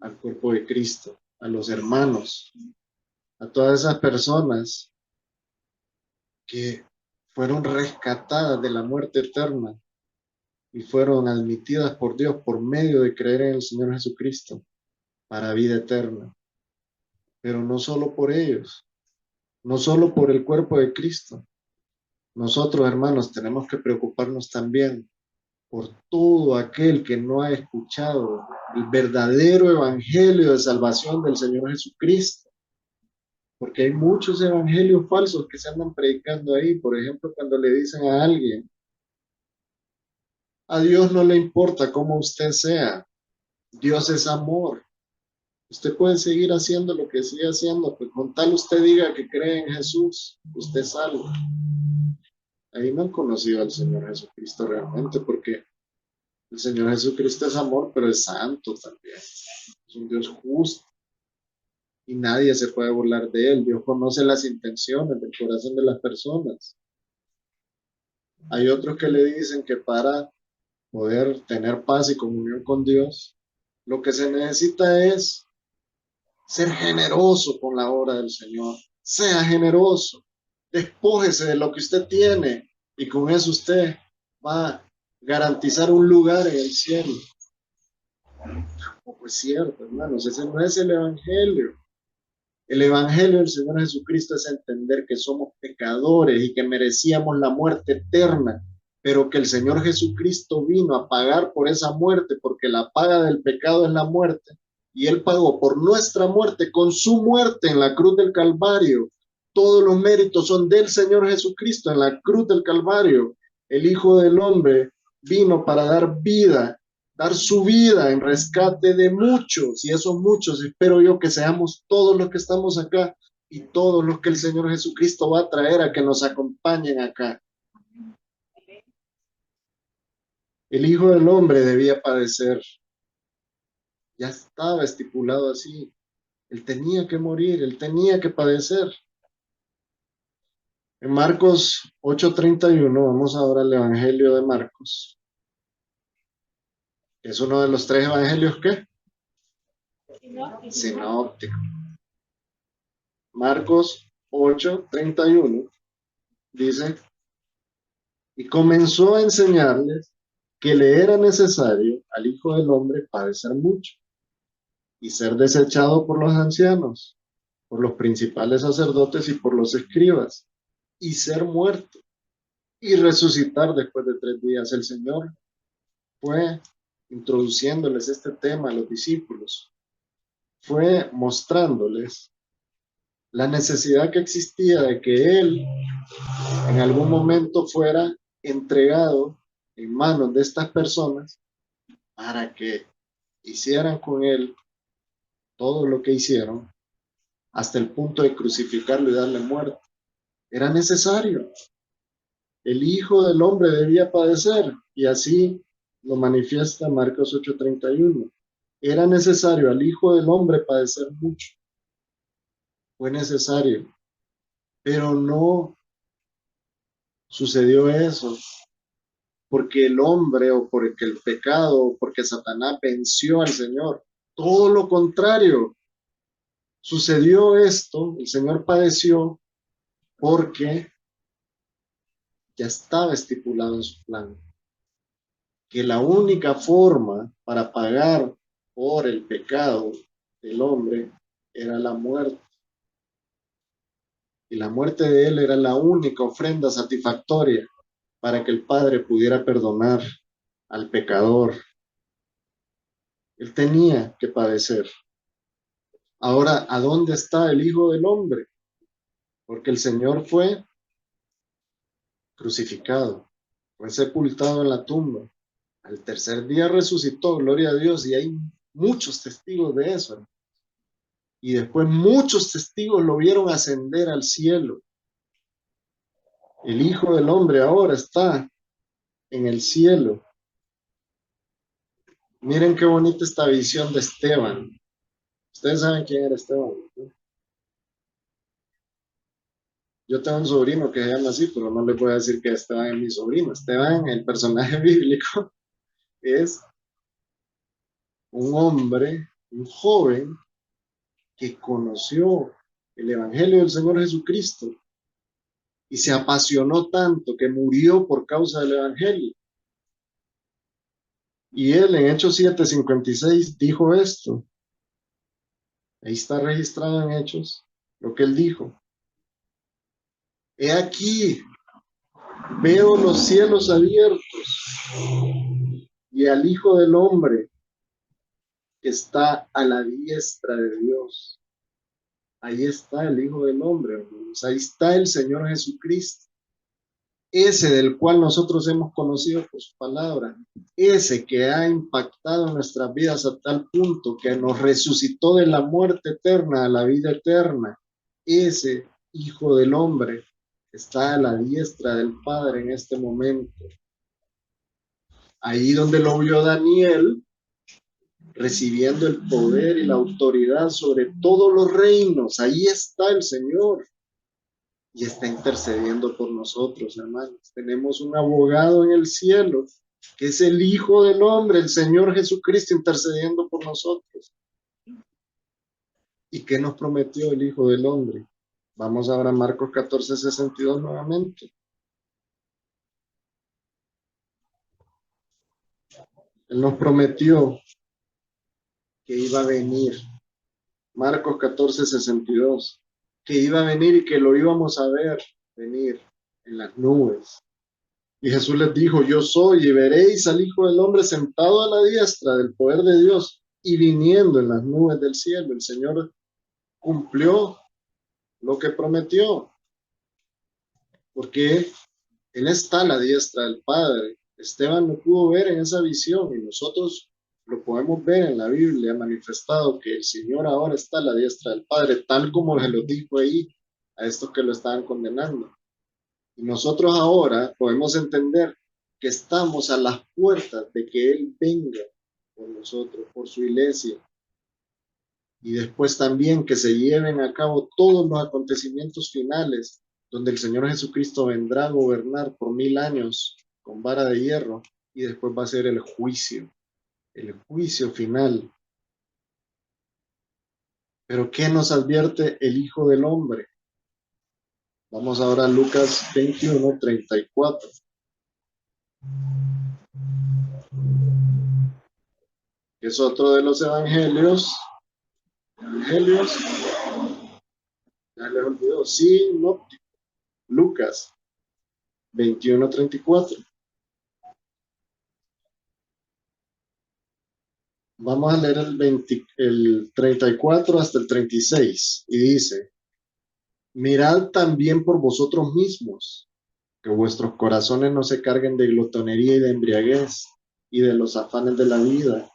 al cuerpo de Cristo, a los hermanos, a todas esas personas que fueron rescatadas de la muerte eterna y fueron admitidas por Dios por medio de creer en el Señor Jesucristo para vida eterna. Pero no solo por ellos, no solo por el cuerpo de Cristo. Nosotros, hermanos, tenemos que preocuparnos también por todo aquel que no ha escuchado el verdadero evangelio de salvación del Señor Jesucristo. Porque hay muchos evangelios falsos que se andan predicando ahí. Por ejemplo, cuando le dicen a alguien, a Dios no le importa cómo usted sea, Dios es amor. Usted puede seguir haciendo lo que sigue haciendo, pues con tal usted diga que cree en Jesús, usted es salvo. Ahí no han conocido al Señor Jesucristo realmente, porque el Señor Jesucristo es amor, pero es santo también. Es un Dios justo y nadie se puede burlar de él. Dios conoce las intenciones del corazón de las personas. Hay otros que le dicen que para poder tener paz y comunión con Dios, lo que se necesita es ser generoso con la obra del Señor. Sea generoso. Despójese de lo que usted tiene y con eso usted va a garantizar un lugar en el cielo. Tampoco es cierto, hermanos. Ese no es el Evangelio. El Evangelio del Señor Jesucristo es entender que somos pecadores y que merecíamos la muerte eterna, pero que el Señor Jesucristo vino a pagar por esa muerte, porque la paga del pecado es la muerte, y Él pagó por nuestra muerte con su muerte en la cruz del Calvario. Todos los méritos son del Señor Jesucristo en la cruz del Calvario. El Hijo del Hombre vino para dar su vida en rescate de muchos, y esos muchos espero yo que seamos todos los que estamos acá y todos los que el Señor Jesucristo va a traer a que nos acompañen acá. El Hijo del Hombre debía padecer, ya estaba estipulado así, él tenía que morir, él tenía que padecer. En Marcos 8:31, vamos ahora al Evangelio de Marcos. Es uno de los tres evangelios que sinóptico. Marcos 8:31 dice, y comenzó a enseñarles que le era necesario al Hijo del Hombre padecer mucho y ser desechado por los ancianos, por los principales sacerdotes y por los escribas, y ser muerto y resucitar después de 3 días. El Señor fue introduciéndoles este tema a los discípulos, fue mostrándoles la necesidad que existía de que Él en algún momento fuera entregado en manos de estas personas para que hicieran con Él todo lo que hicieron hasta el punto de crucificarlo y darle muerte. Era necesario. El Hijo del Hombre debía padecer, y así lo manifiesta Marcos 8:31. Era necesario al Hijo del Hombre padecer mucho. Fue necesario, pero no sucedió eso porque el hombre o porque el pecado o porque Satanás venció al Señor. Todo lo contrario. Sucedió esto, el Señor padeció porque ya estaba estipulado en su plan que la única forma para pagar por el pecado del hombre era la muerte. Y la muerte de él era la única ofrenda satisfactoria para que el Padre pudiera perdonar al pecador. Él tenía que padecer. Ahora, ¿a dónde está el Hijo del Hombre? Porque el Señor fue crucificado, fue sepultado en la tumba. Al tercer día resucitó, gloria a Dios, y hay muchos testigos de eso. Y después muchos testigos lo vieron ascender al cielo. El Hijo del Hombre ahora está en el cielo. Miren qué bonita esta visión de Esteban. Ustedes saben quién era Esteban, ¿no? Yo tengo un sobrino que se llama así, pero no le voy a decir que Esteban es mi sobrino. Esteban, el personaje bíblico, es un hombre, un joven que conoció el Evangelio del Señor Jesucristo y se apasionó tanto que murió por causa del Evangelio. Y él en Hechos 7:56 dijo esto. Ahí está registrado en Hechos lo que él dijo. He aquí, veo los cielos abiertos y al Hijo del Hombre que está a la diestra de Dios. Ahí está el Hijo del Hombre, hermanos. Ahí está el Señor Jesucristo. Ese del cual nosotros hemos conocido por su palabra, ese que ha impactado nuestras vidas a tal punto que nos resucitó de la muerte eterna a la vida eterna, ese Hijo del Hombre está a la diestra del Padre en este momento. Ahí donde lo vio Daniel, recibiendo el poder y la autoridad sobre todos los reinos, ahí está el Señor. Y está intercediendo por nosotros, hermanos. Tenemos un abogado en el cielo, que es el Hijo del Hombre, el Señor Jesucristo, intercediendo por nosotros. ¿Y qué nos prometió el Hijo del Hombre? Vamos ahora a Marcos 14:62 nuevamente. Él nos prometió que iba a venir. Marcos 14:62. Que iba a venir y que lo íbamos a ver venir en las nubes. Y Jesús les dijo, yo soy, y veréis al Hijo del Hombre sentado a la diestra del poder de Dios y viniendo en las nubes del cielo. El Señor cumplió lo que prometió, porque Él está a la diestra del Padre. Esteban lo pudo ver en esa visión y nosotros lo podemos ver en la Biblia manifestado que el Señor ahora está a la diestra del Padre, tal como se lo dijo ahí a estos que lo estaban condenando. Y nosotros ahora podemos entender que estamos a las puertas de que Él venga por nosotros, por su iglesia. Y después también que se lleven a cabo todos los acontecimientos finales, donde el Señor Jesucristo vendrá a gobernar por 1000 años con vara de hierro, y después va a ser el juicio final. Pero ¿qué nos advierte el Hijo del Hombre? Vamos ahora a Lucas 21:34. Que es otro de los evangelios. Ya les olvidó. Sí, no. Lucas 21:34. Vamos a leer el 34 hasta el 36. Y dice, mirad también por vosotros mismos, que vuestros corazones no se carguen de glotonería y de embriaguez y de los afanes de la vida.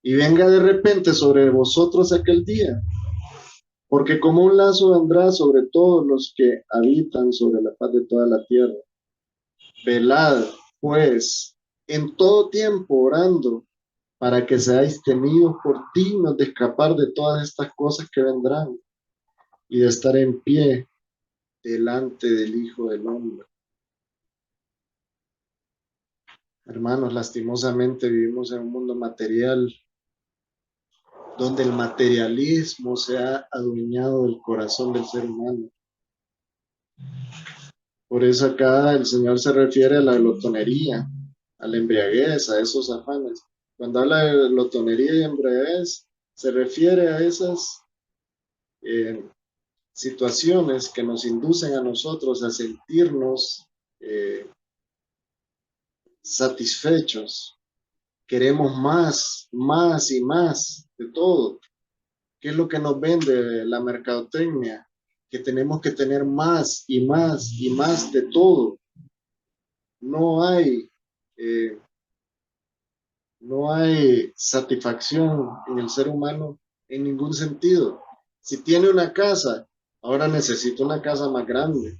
Y venga de repente sobre vosotros aquel día, porque como un lazo vendrá sobre todos los que habitan sobre la faz de toda la tierra. Velad, pues, en todo tiempo orando, para que seáis tenidos por dignos de escapar de todas estas cosas que vendrán y de estar en pie delante del Hijo del Hombre. Hermanos, lastimosamente vivimos en un mundo material donde el materialismo se ha adueñado del corazón del ser humano. Por eso acá el Señor se refiere a la glotonería, a la embriaguez, a esos afanes. Cuando habla de glotonería y embriaguez, se refiere a esas eh, situaciones que nos inducen a nosotros a sentirnos eh, satisfechos. Queremos más, más y más de todo. ¿Qué es lo que nos vende la mercadotecnia? Que tenemos que tener más y más y más de todo. No hay, eh, no hay satisfacción en el ser humano en ningún sentido. Si tiene una casa, ahora necesita una casa más grande.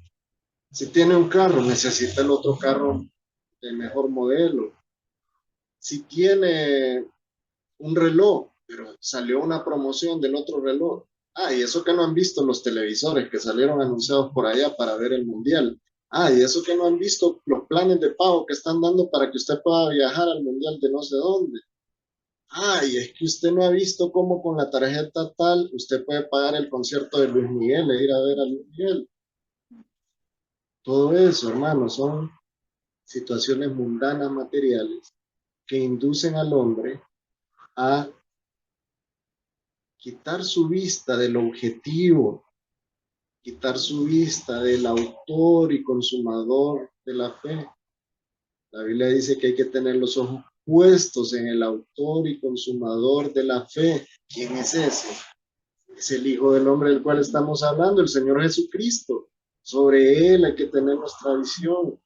Si tiene un carro, necesita el otro carro de mejor modelo. Si tiene un reloj, pero salió una promoción del otro reloj. Ah, y eso que no han visto los televisores que salieron anunciados por allá para ver el mundial. Ah, y eso que no han visto los planes de pago que están dando para que usted pueda viajar al mundial de no sé dónde. Ah, y es que usted no ha visto cómo con la tarjeta tal usted puede pagar el concierto de Luis Miguel e ir a ver a Luis Miguel. Todo eso, hermano, son situaciones mundanas materiales que inducen al hombre a quitar su vista del objetivo, quitar su vista del autor y consumador de la fe. La Biblia dice que hay que tener los ojos puestos en el autor y consumador de la fe. ¿Quién es ese? Es el Hijo del Hombre del cual estamos hablando, el Señor Jesucristo. Sobre Él hay que tener nuestra visión.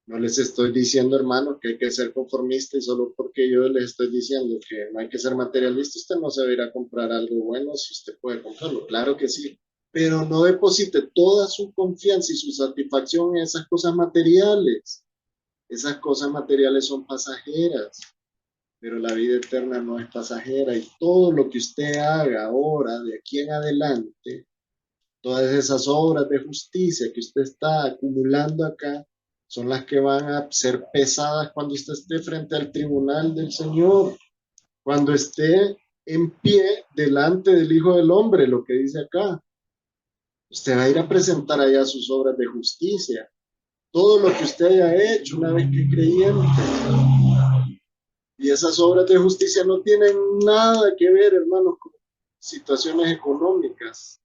No les estoy diciendo, hermano, que hay que ser conformista y solo porque yo les estoy diciendo que no hay que ser materialista, usted no se va a ir a comprar algo bueno si usted puede comprarlo, claro que sí, pero no deposite toda su confianza y su satisfacción en esas cosas materiales. Esas cosas materiales son pasajeras, pero la vida eterna no es pasajera y todo lo que usted haga ahora, de aquí en adelante, todas esas obras de justicia que usted está acumulando acá son las que van a ser pesadas cuando usted esté frente al tribunal del Señor, cuando esté en pie delante del Hijo del Hombre, lo que dice acá. Usted va a ir a presentar allá sus obras de justicia, todo lo que usted haya hecho una vez que creyente. Y esas obras de justicia no tienen nada que ver, hermanos, con situaciones económicas.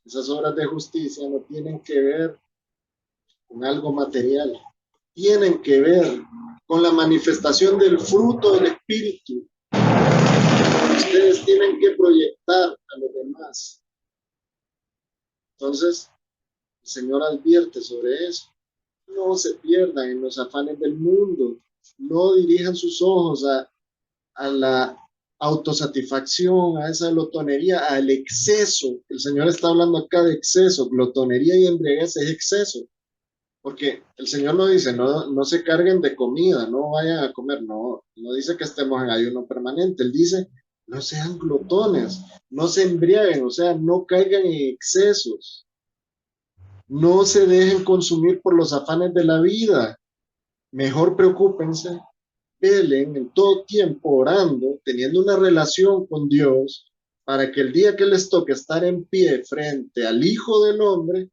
Esas obras de justicia no tienen que ver con algo material, tienen que ver con la manifestación del fruto del Espíritu. Ustedes tienen que proyectar a los demás. Entonces, el Señor advierte sobre eso. No se pierdan en los afanes del mundo. No dirijan sus ojos a la autosatisfacción, a esa glotonería, al exceso. El Señor está hablando acá de exceso. Glotonería y embriaguez es exceso. Porque el Señor no dice, no se carguen de comida, no vayan a comer, no dice que estemos en ayuno permanente, Él dice, no sean glotones, no se embriaguen, o sea, no caigan en excesos, no se dejen consumir por los afanes de la vida, mejor preocúpense, velen en todo tiempo orando, teniendo una relación con Dios, para que el día que les toque estar en pie frente al Hijo del Hombre,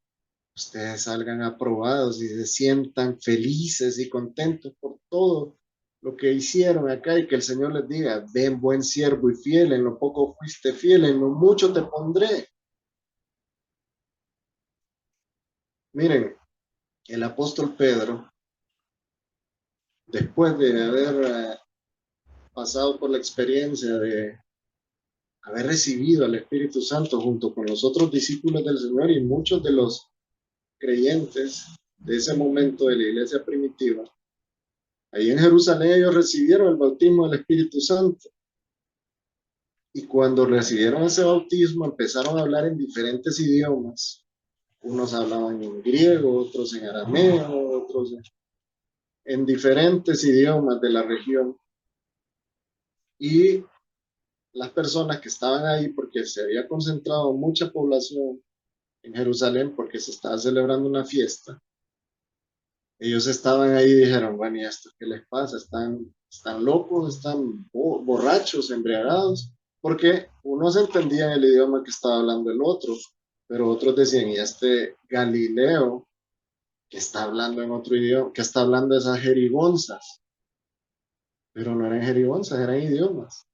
ustedes salgan aprobados y se sientan felices y contentos por todo lo que hicieron acá y que el Señor les diga, ven buen siervo y fiel, en lo poco fuiste fiel, en lo mucho te pondré. Miren, el apóstol Pedro, después de haber pasado por la experiencia de haber recibido al Espíritu Santo junto con los otros discípulos del Señor y muchos de los creyentes de ese momento de la iglesia primitiva, ahí en Jerusalén ellos recibieron el bautismo del Espíritu Santo. Y cuando recibieron ese bautismo empezaron a hablar en diferentes idiomas. Unos hablaban en griego, otros en arameo, otros en diferentes idiomas de la región. Y las personas que estaban ahí, porque se había concentrado mucha población en Jerusalén, porque se estaba celebrando una fiesta, Ellos estaban ahí y dijeron, bueno, ¿y esto qué les pasa? ¿Están locos? ¿Están borrachos, embriagados? Porque unos entendían el idioma que estaba hablando el otro, pero otros decían, ¿y este Galileo que está hablando en otro idioma, que está hablando esas jerigonzas? Pero no eran jerigonzas, eran idiomas.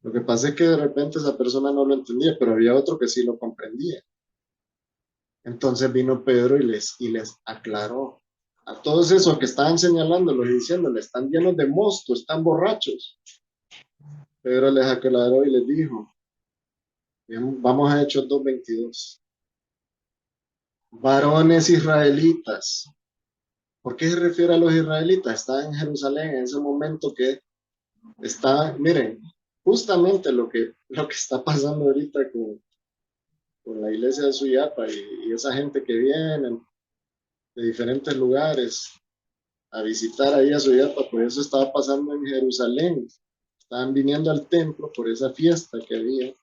Lo que pasa es que de repente esa persona no lo entendía, pero había otro que sí lo comprendía. Entonces vino Pedro y les aclaró a todos esos que estaban señalándolos y diciéndoles, están llenos de mosto, están borrachos. Pedro les aclaró y les dijo, bien, vamos a Hechos 2:22. Varones israelitas. ¿Por qué se refiere a los israelitas? Está en Jerusalén en ese momento que está, miren, justamente lo que está pasando ahorita con la iglesia de Suyapa y esa gente que viene de diferentes lugares a visitar ahí a Suyapa, pues eso estaba pasando en Jerusalén. Estaban viniendo al templo por esa fiesta que había,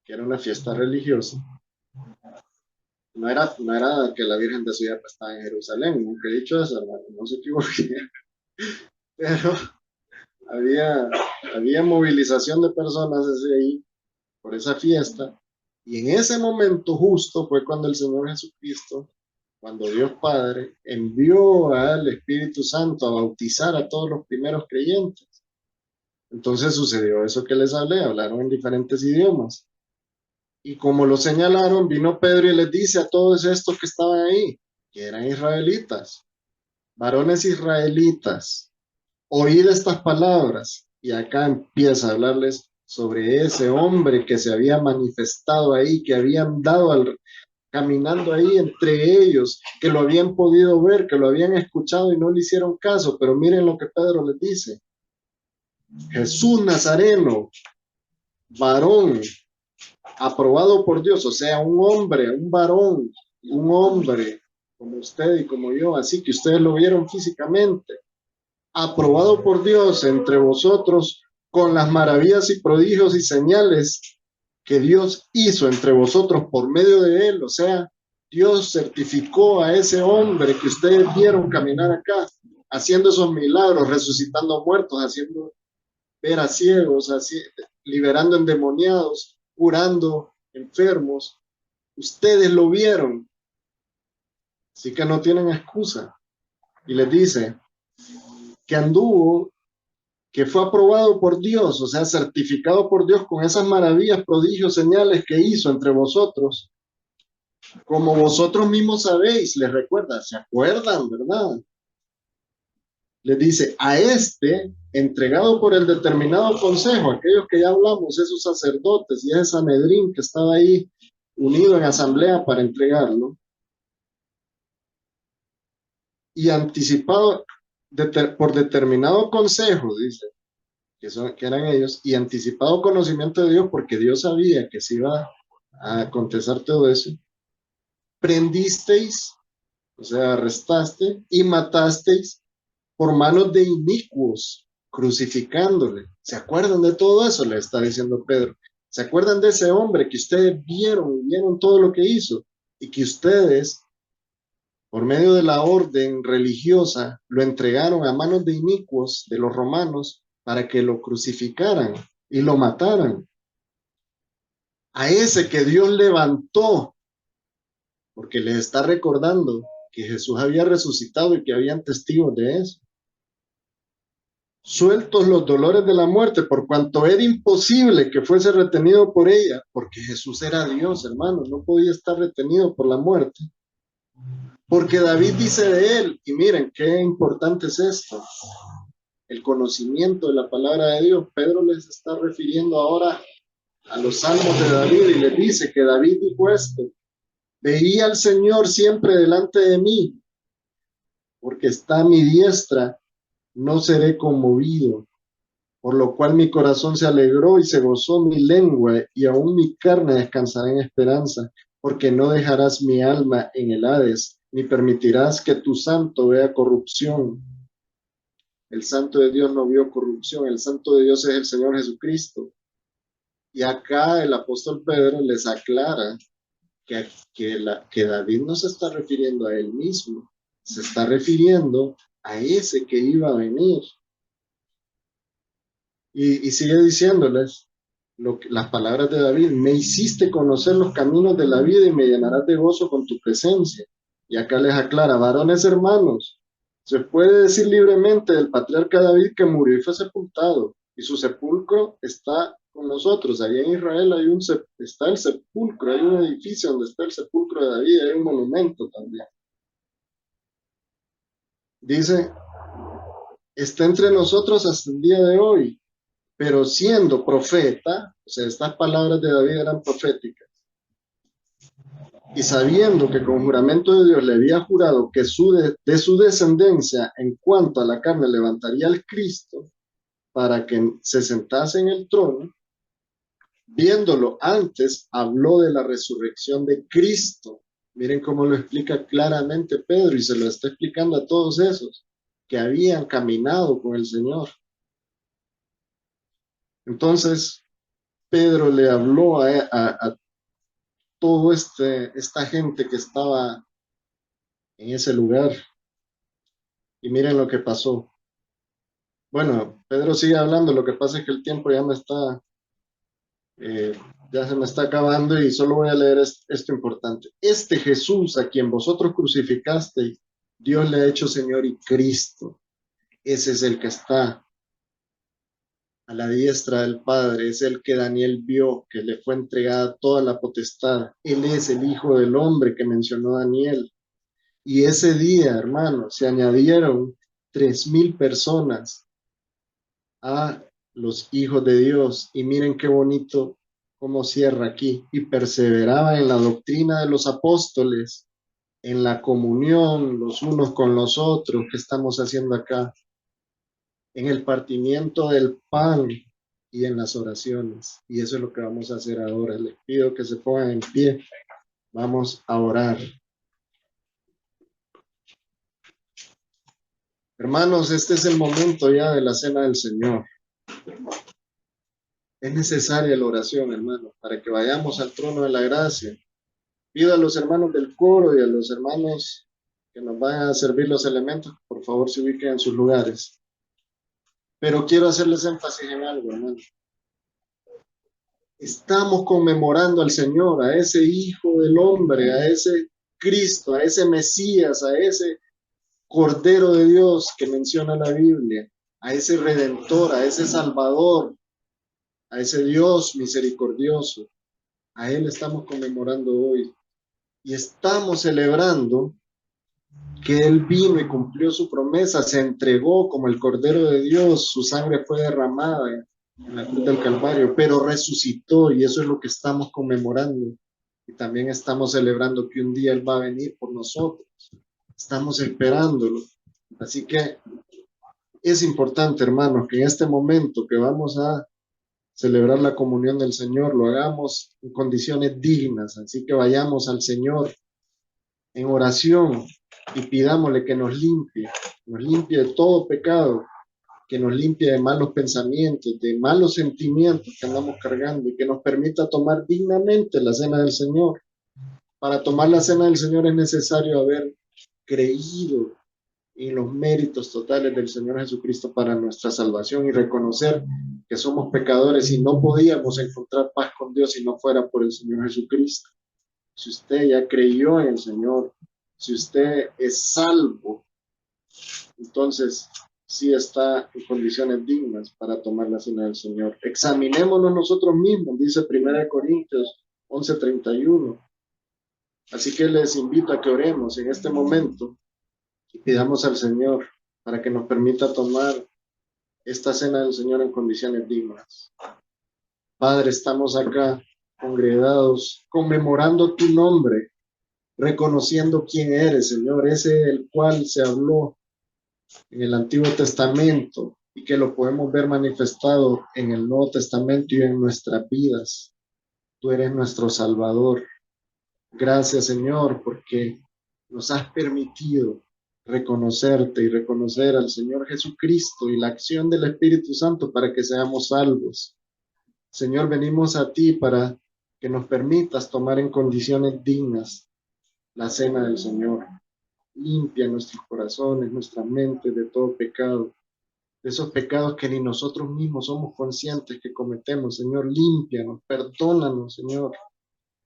que era una fiesta religiosa. No era que la Virgen de Suyapa estaba en Jerusalén, nunca he dicho eso, hermano, no se equivoque. Pero había movilización de personas desde ahí por esa fiesta. Y en ese momento justo fue cuando el Señor Jesucristo, cuando Dios Padre envió al Espíritu Santo a bautizar a todos los primeros creyentes. Entonces sucedió eso que les hablé, hablaron en diferentes idiomas. Y como lo señalaron, vino Pedro y les dice a todos estos que estaban ahí, que eran israelitas, varones israelitas, oíd estas palabras. Y acá empieza a hablarles sobre ese hombre que se había manifestado ahí, que habían dado caminando ahí entre ellos, que lo habían podido ver, que lo habían escuchado y no le hicieron caso. Pero miren lo que Pedro les dice. Jesús Nazareno, varón, aprobado por Dios, o sea, un hombre, un varón, un hombre como usted y como yo, así que ustedes lo vieron físicamente, aprobado por Dios entre vosotros con las maravillas y prodigios y señales que Dios hizo entre vosotros por medio de él, o sea, Dios certificó a ese hombre que ustedes vieron caminar acá, haciendo esos milagros, resucitando muertos, haciendo ver a ciegos, así, liberando endemoniados, curando enfermos. Ustedes lo vieron, así que no tienen excusa. Y les dice que anduvo, que fue aprobado por Dios, o sea, certificado por Dios con esas maravillas, prodigios, señales que hizo entre vosotros, como vosotros mismos sabéis, les recuerda, se acuerdan, ¿verdad? Les dice, a este, entregado por el determinado consejo, aquellos que ya hablamos, esos sacerdotes y ese Sanedrín que estaba ahí unido en asamblea para entregarlo, y anticipado por determinado consejo, dice, que eran ellos, y anticipado conocimiento de Dios, porque Dios sabía que se iba a acontecer todo eso, prendisteis, o sea, arrestaste y matasteis por manos de inicuos, crucificándole. ¿Se acuerdan de todo eso? Le está diciendo Pedro. ¿Se acuerdan de ese hombre que ustedes vieron todo lo que hizo y que ustedes, por medio de la orden religiosa, lo entregaron a manos de inicuos de los romanos para que lo crucificaran y lo mataran? A ese que Dios levantó, porque les está recordando que Jesús había resucitado y que habían testigos de eso. Sueltos los dolores de la muerte, por cuanto era imposible que fuese retenido por ella, porque Jesús era Dios, hermano, no podía estar retenido por la muerte. Porque David dice de él, y miren qué importante es esto, el conocimiento de la palabra de Dios. Pedro les está refiriendo ahora a los salmos de David y les dice que David dijo esto: veía al Señor siempre delante de mí, porque está a mi diestra, no seré conmovido. Por lo cual mi corazón se alegró y se gozó mi lengua, y aún mi carne descansará en esperanza, porque no dejarás mi alma en el Hades, ni permitirás que tu santo vea corrupción. El santo de Dios no vio corrupción, el santo de Dios es el Señor Jesucristo. Y acá el apóstol Pedro les aclara que David no se está refiriendo a él mismo, se está refiriendo a ese que iba a venir. Y sigue diciéndoles las palabras de David: me hiciste conocer los caminos de la vida y me llenarás de gozo con tu presencia. Y acá les aclara: varones hermanos, se puede decir libremente del patriarca David que murió y fue sepultado, y su sepulcro está con nosotros. Allá en Israel está el sepulcro, hay un edificio donde está el sepulcro de David, hay un monumento también. Dice: está entre nosotros hasta el día de hoy, pero siendo profeta, o sea, estas palabras de David eran proféticas, y sabiendo que con juramento de Dios le había jurado que de su descendencia en cuanto a la carne levantaría al Cristo para que se sentase en el trono, viéndolo antes, habló de la resurrección de Cristo. Miren cómo lo explica claramente Pedro, y se lo está explicando a todos esos que habían caminado con el Señor. Entonces, Pedro le habló a todo esta gente que estaba en ese lugar, y miren lo que pasó. Bueno, Pedro sigue hablando, lo que pasa es que el tiempo eh, ya se me está acabando, y solo voy a leer esto importante. Este Jesús a quien vosotros crucificasteis, Dios le ha hecho Señor y Cristo. Ese es el que está a la diestra del Padre, es el que Daniel vio, que le fue entregada toda la potestad. Él es el Hijo del Hombre que mencionó Daniel. Y ese día, hermanos, se añadieron 3,000 personas a los hijos de Dios. Y miren qué bonito cómo cierra aquí: y perseveraba en la doctrina de los apóstoles, en la comunión los unos con los otros, que estamos haciendo acá, en el partimiento del pan y en las oraciones. Y eso es lo que vamos a hacer ahora. Les pido que se pongan en pie. Vamos a orar. Hermanos, este es el momento ya de la cena del Señor. Es necesaria la oración, hermanos, para que vayamos al trono de la gracia. Pido a los hermanos del coro y a los hermanos que nos van a servir los elementos, por favor se ubiquen en sus lugares. Pero quiero hacerles énfasis en algo, hermanos. Estamos conmemorando al Señor, a ese Hijo del Hombre, a ese Cristo, a ese Mesías, a ese Cordero de Dios que menciona la Biblia, a ese Redentor, a ese Salvador, a ese Dios misericordioso. A Él estamos conmemorando hoy. Y estamos celebrando que Él vino y cumplió su promesa, se entregó como el Cordero de Dios, su sangre fue derramada en la cruz del Calvario, pero resucitó, y eso es lo que estamos conmemorando. Y también estamos celebrando que un día Él va a venir por nosotros. Estamos esperándolo. Así que es importante, hermanos, que en este momento que vamos a celebrar la comunión del Señor, lo hagamos en condiciones dignas. Así que vayamos al Señor en oración y pidámosle que nos limpie de todo pecado, que nos limpie de malos pensamientos, de malos sentimientos que andamos cargando, y que nos permita tomar dignamente la cena del Señor. Para tomar la cena del Señor es necesario haber creído en los méritos totales del Señor Jesucristo para nuestra salvación, y reconocer que somos pecadores y no podíamos encontrar paz con Dios si no fuera por el Señor Jesucristo. Si usted ya creyó en el Señor, si usted es salvo, entonces sí está en condiciones dignas para tomar la cena del Señor. Examinémonos nosotros mismos, dice 1 Corintios 11:31. Así que les invito a que oremos en este momento y pidamos al Señor para que nos permita tomar esta cena del Señor en condiciones dignas. Padre, estamos acá congregados, conmemorando tu nombre, reconociendo quién eres, Señor, ese del cual se habló en el Antiguo Testamento y que lo podemos ver manifestado en el Nuevo Testamento y en nuestras vidas. Tú eres nuestro Salvador. Gracias, Señor, porque nos has permitido reconocerte y reconocer al Señor Jesucristo y la acción del Espíritu Santo para que seamos salvos. Señor, venimos a ti para que nos permitas tomar en condiciones dignas la cena del Señor. Limpia nuestros corazones, nuestra mente de todo pecado, de esos pecados que ni nosotros mismos somos conscientes que cometemos. Señor, límpianos, perdónanos, Señor.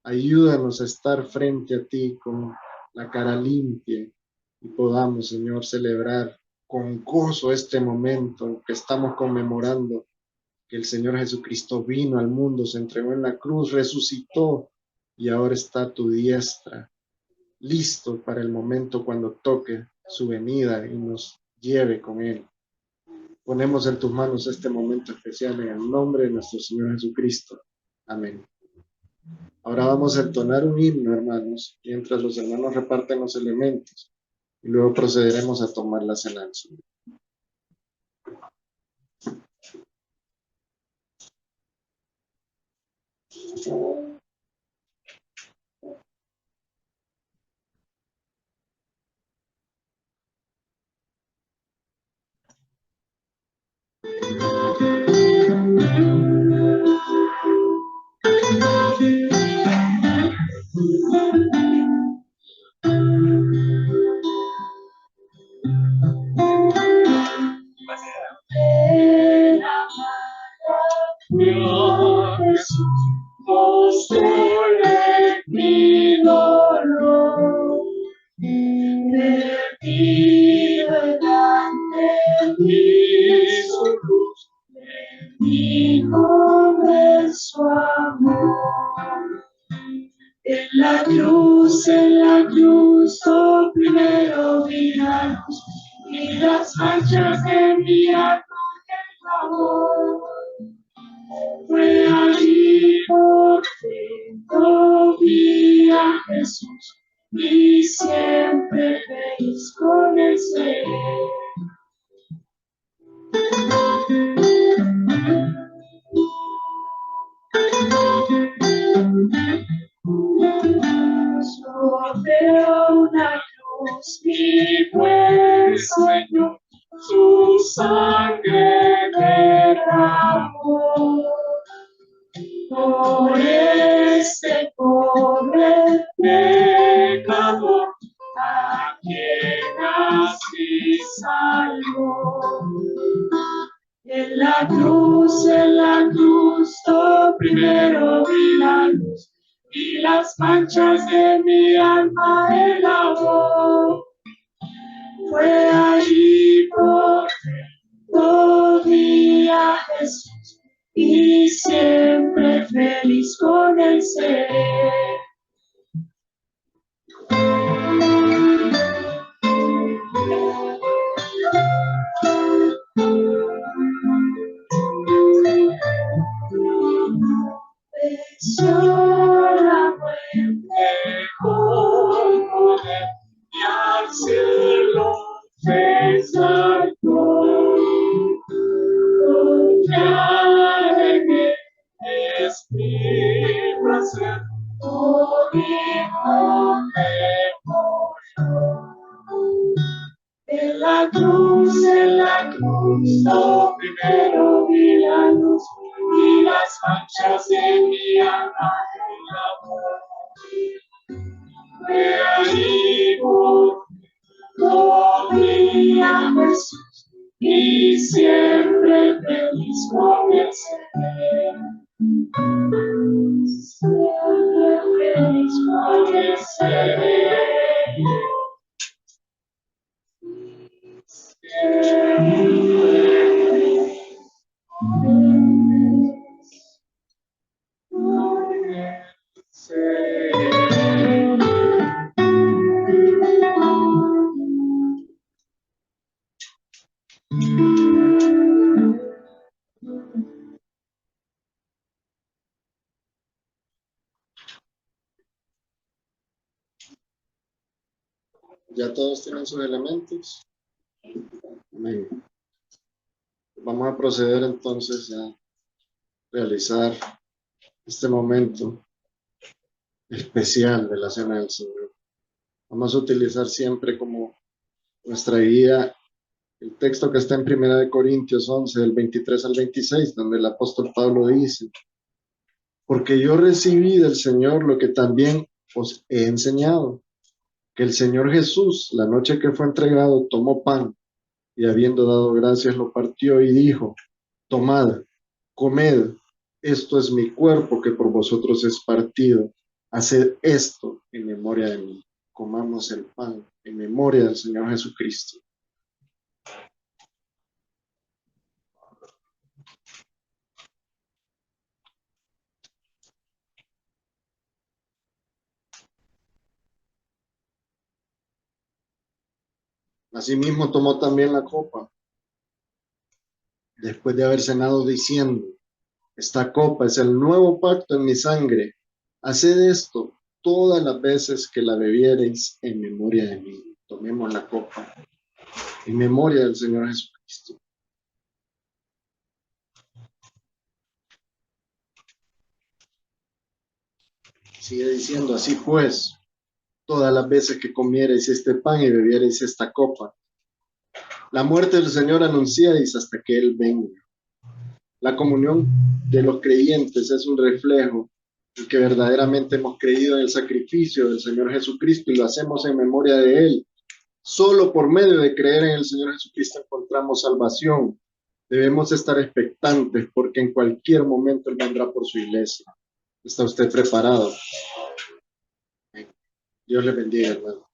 Ayúdanos a estar frente a ti con la cara limpia y podamos, Señor, celebrar con gozo este momento que estamos conmemorando, que el Señor Jesucristo vino al mundo, se entregó en la cruz, resucitó y ahora está a tu diestra, listo para el momento cuando toque su venida y nos lleve con Él. Ponemos en tus manos este momento especial en el nombre de nuestro Señor Jesucristo. Amén. Ahora vamos a entonar un himno, hermanos, mientras los hermanos reparten los elementos y luego procederemos a tomar la cena del Señor. Jesús, mostré mi dolor, perdido delante de su luz, bendijo de su amor. En la cruz, oh, primero vi la luz y las manchas de mi alma el favor. Fue allí por fin vi a Jesús y siempre feliz con el ser. Yo veo una cruz y pues Señor su sangre derramó. Por este pobre pecador, a quien así salvó. En la cruz, oh, primero vi la luz y las manchas de mi alma el lavó. Fue allí por todo día Jesús y siempre feliz con el ser. Venció la muerte con poder y al cielo se saltó. Confiar en él es mi placer, por hijo de pollo. En la cruz, oh, primero vi la luz y las manchas de mi alma el amor. Fue allí por todo a Jesús y siempre feliz con el ser. Siempre feliz con el ser. ¿Ya todos tienen sus elementos? Amén. Vamos a proceder entonces a realizar este momento especial de la Cena del Señor. Vamos a utilizar siempre como nuestra guía el texto que está en 1 Corintios 11, del 23 al 26, donde el apóstol Pablo dice: porque yo recibí del Señor lo que también os he enseñado, que el Señor Jesús, la noche que fue entregado, tomó pan y habiendo dado gracias lo partió y dijo, tomad, comed, esto es mi cuerpo que por vosotros es partido. Haced esto en memoria de mí. Comamos el pan en memoria del Señor Jesucristo. Asimismo tomó también la copa, después de haber cenado diciendo, esta copa es el nuevo pacto en mi sangre. Haced esto todas las veces que la bebiereis en memoria de mí. Tomemos la copa en memoria del Señor Jesucristo. Sigue diciendo, así pues, todas las veces que comiereis este pan y bebiereis esta copa, la muerte del Señor anunciáis hasta que Él venga. La comunión de los creyentes es un reflejo de que verdaderamente hemos creído en el sacrificio del Señor Jesucristo y lo hacemos en memoria de Él. Solo por medio de creer en el Señor Jesucristo encontramos salvación. Debemos estar expectantes porque en cualquier momento Él vendrá por su iglesia. ¿Está usted preparado? Dios le bendiga, hermano.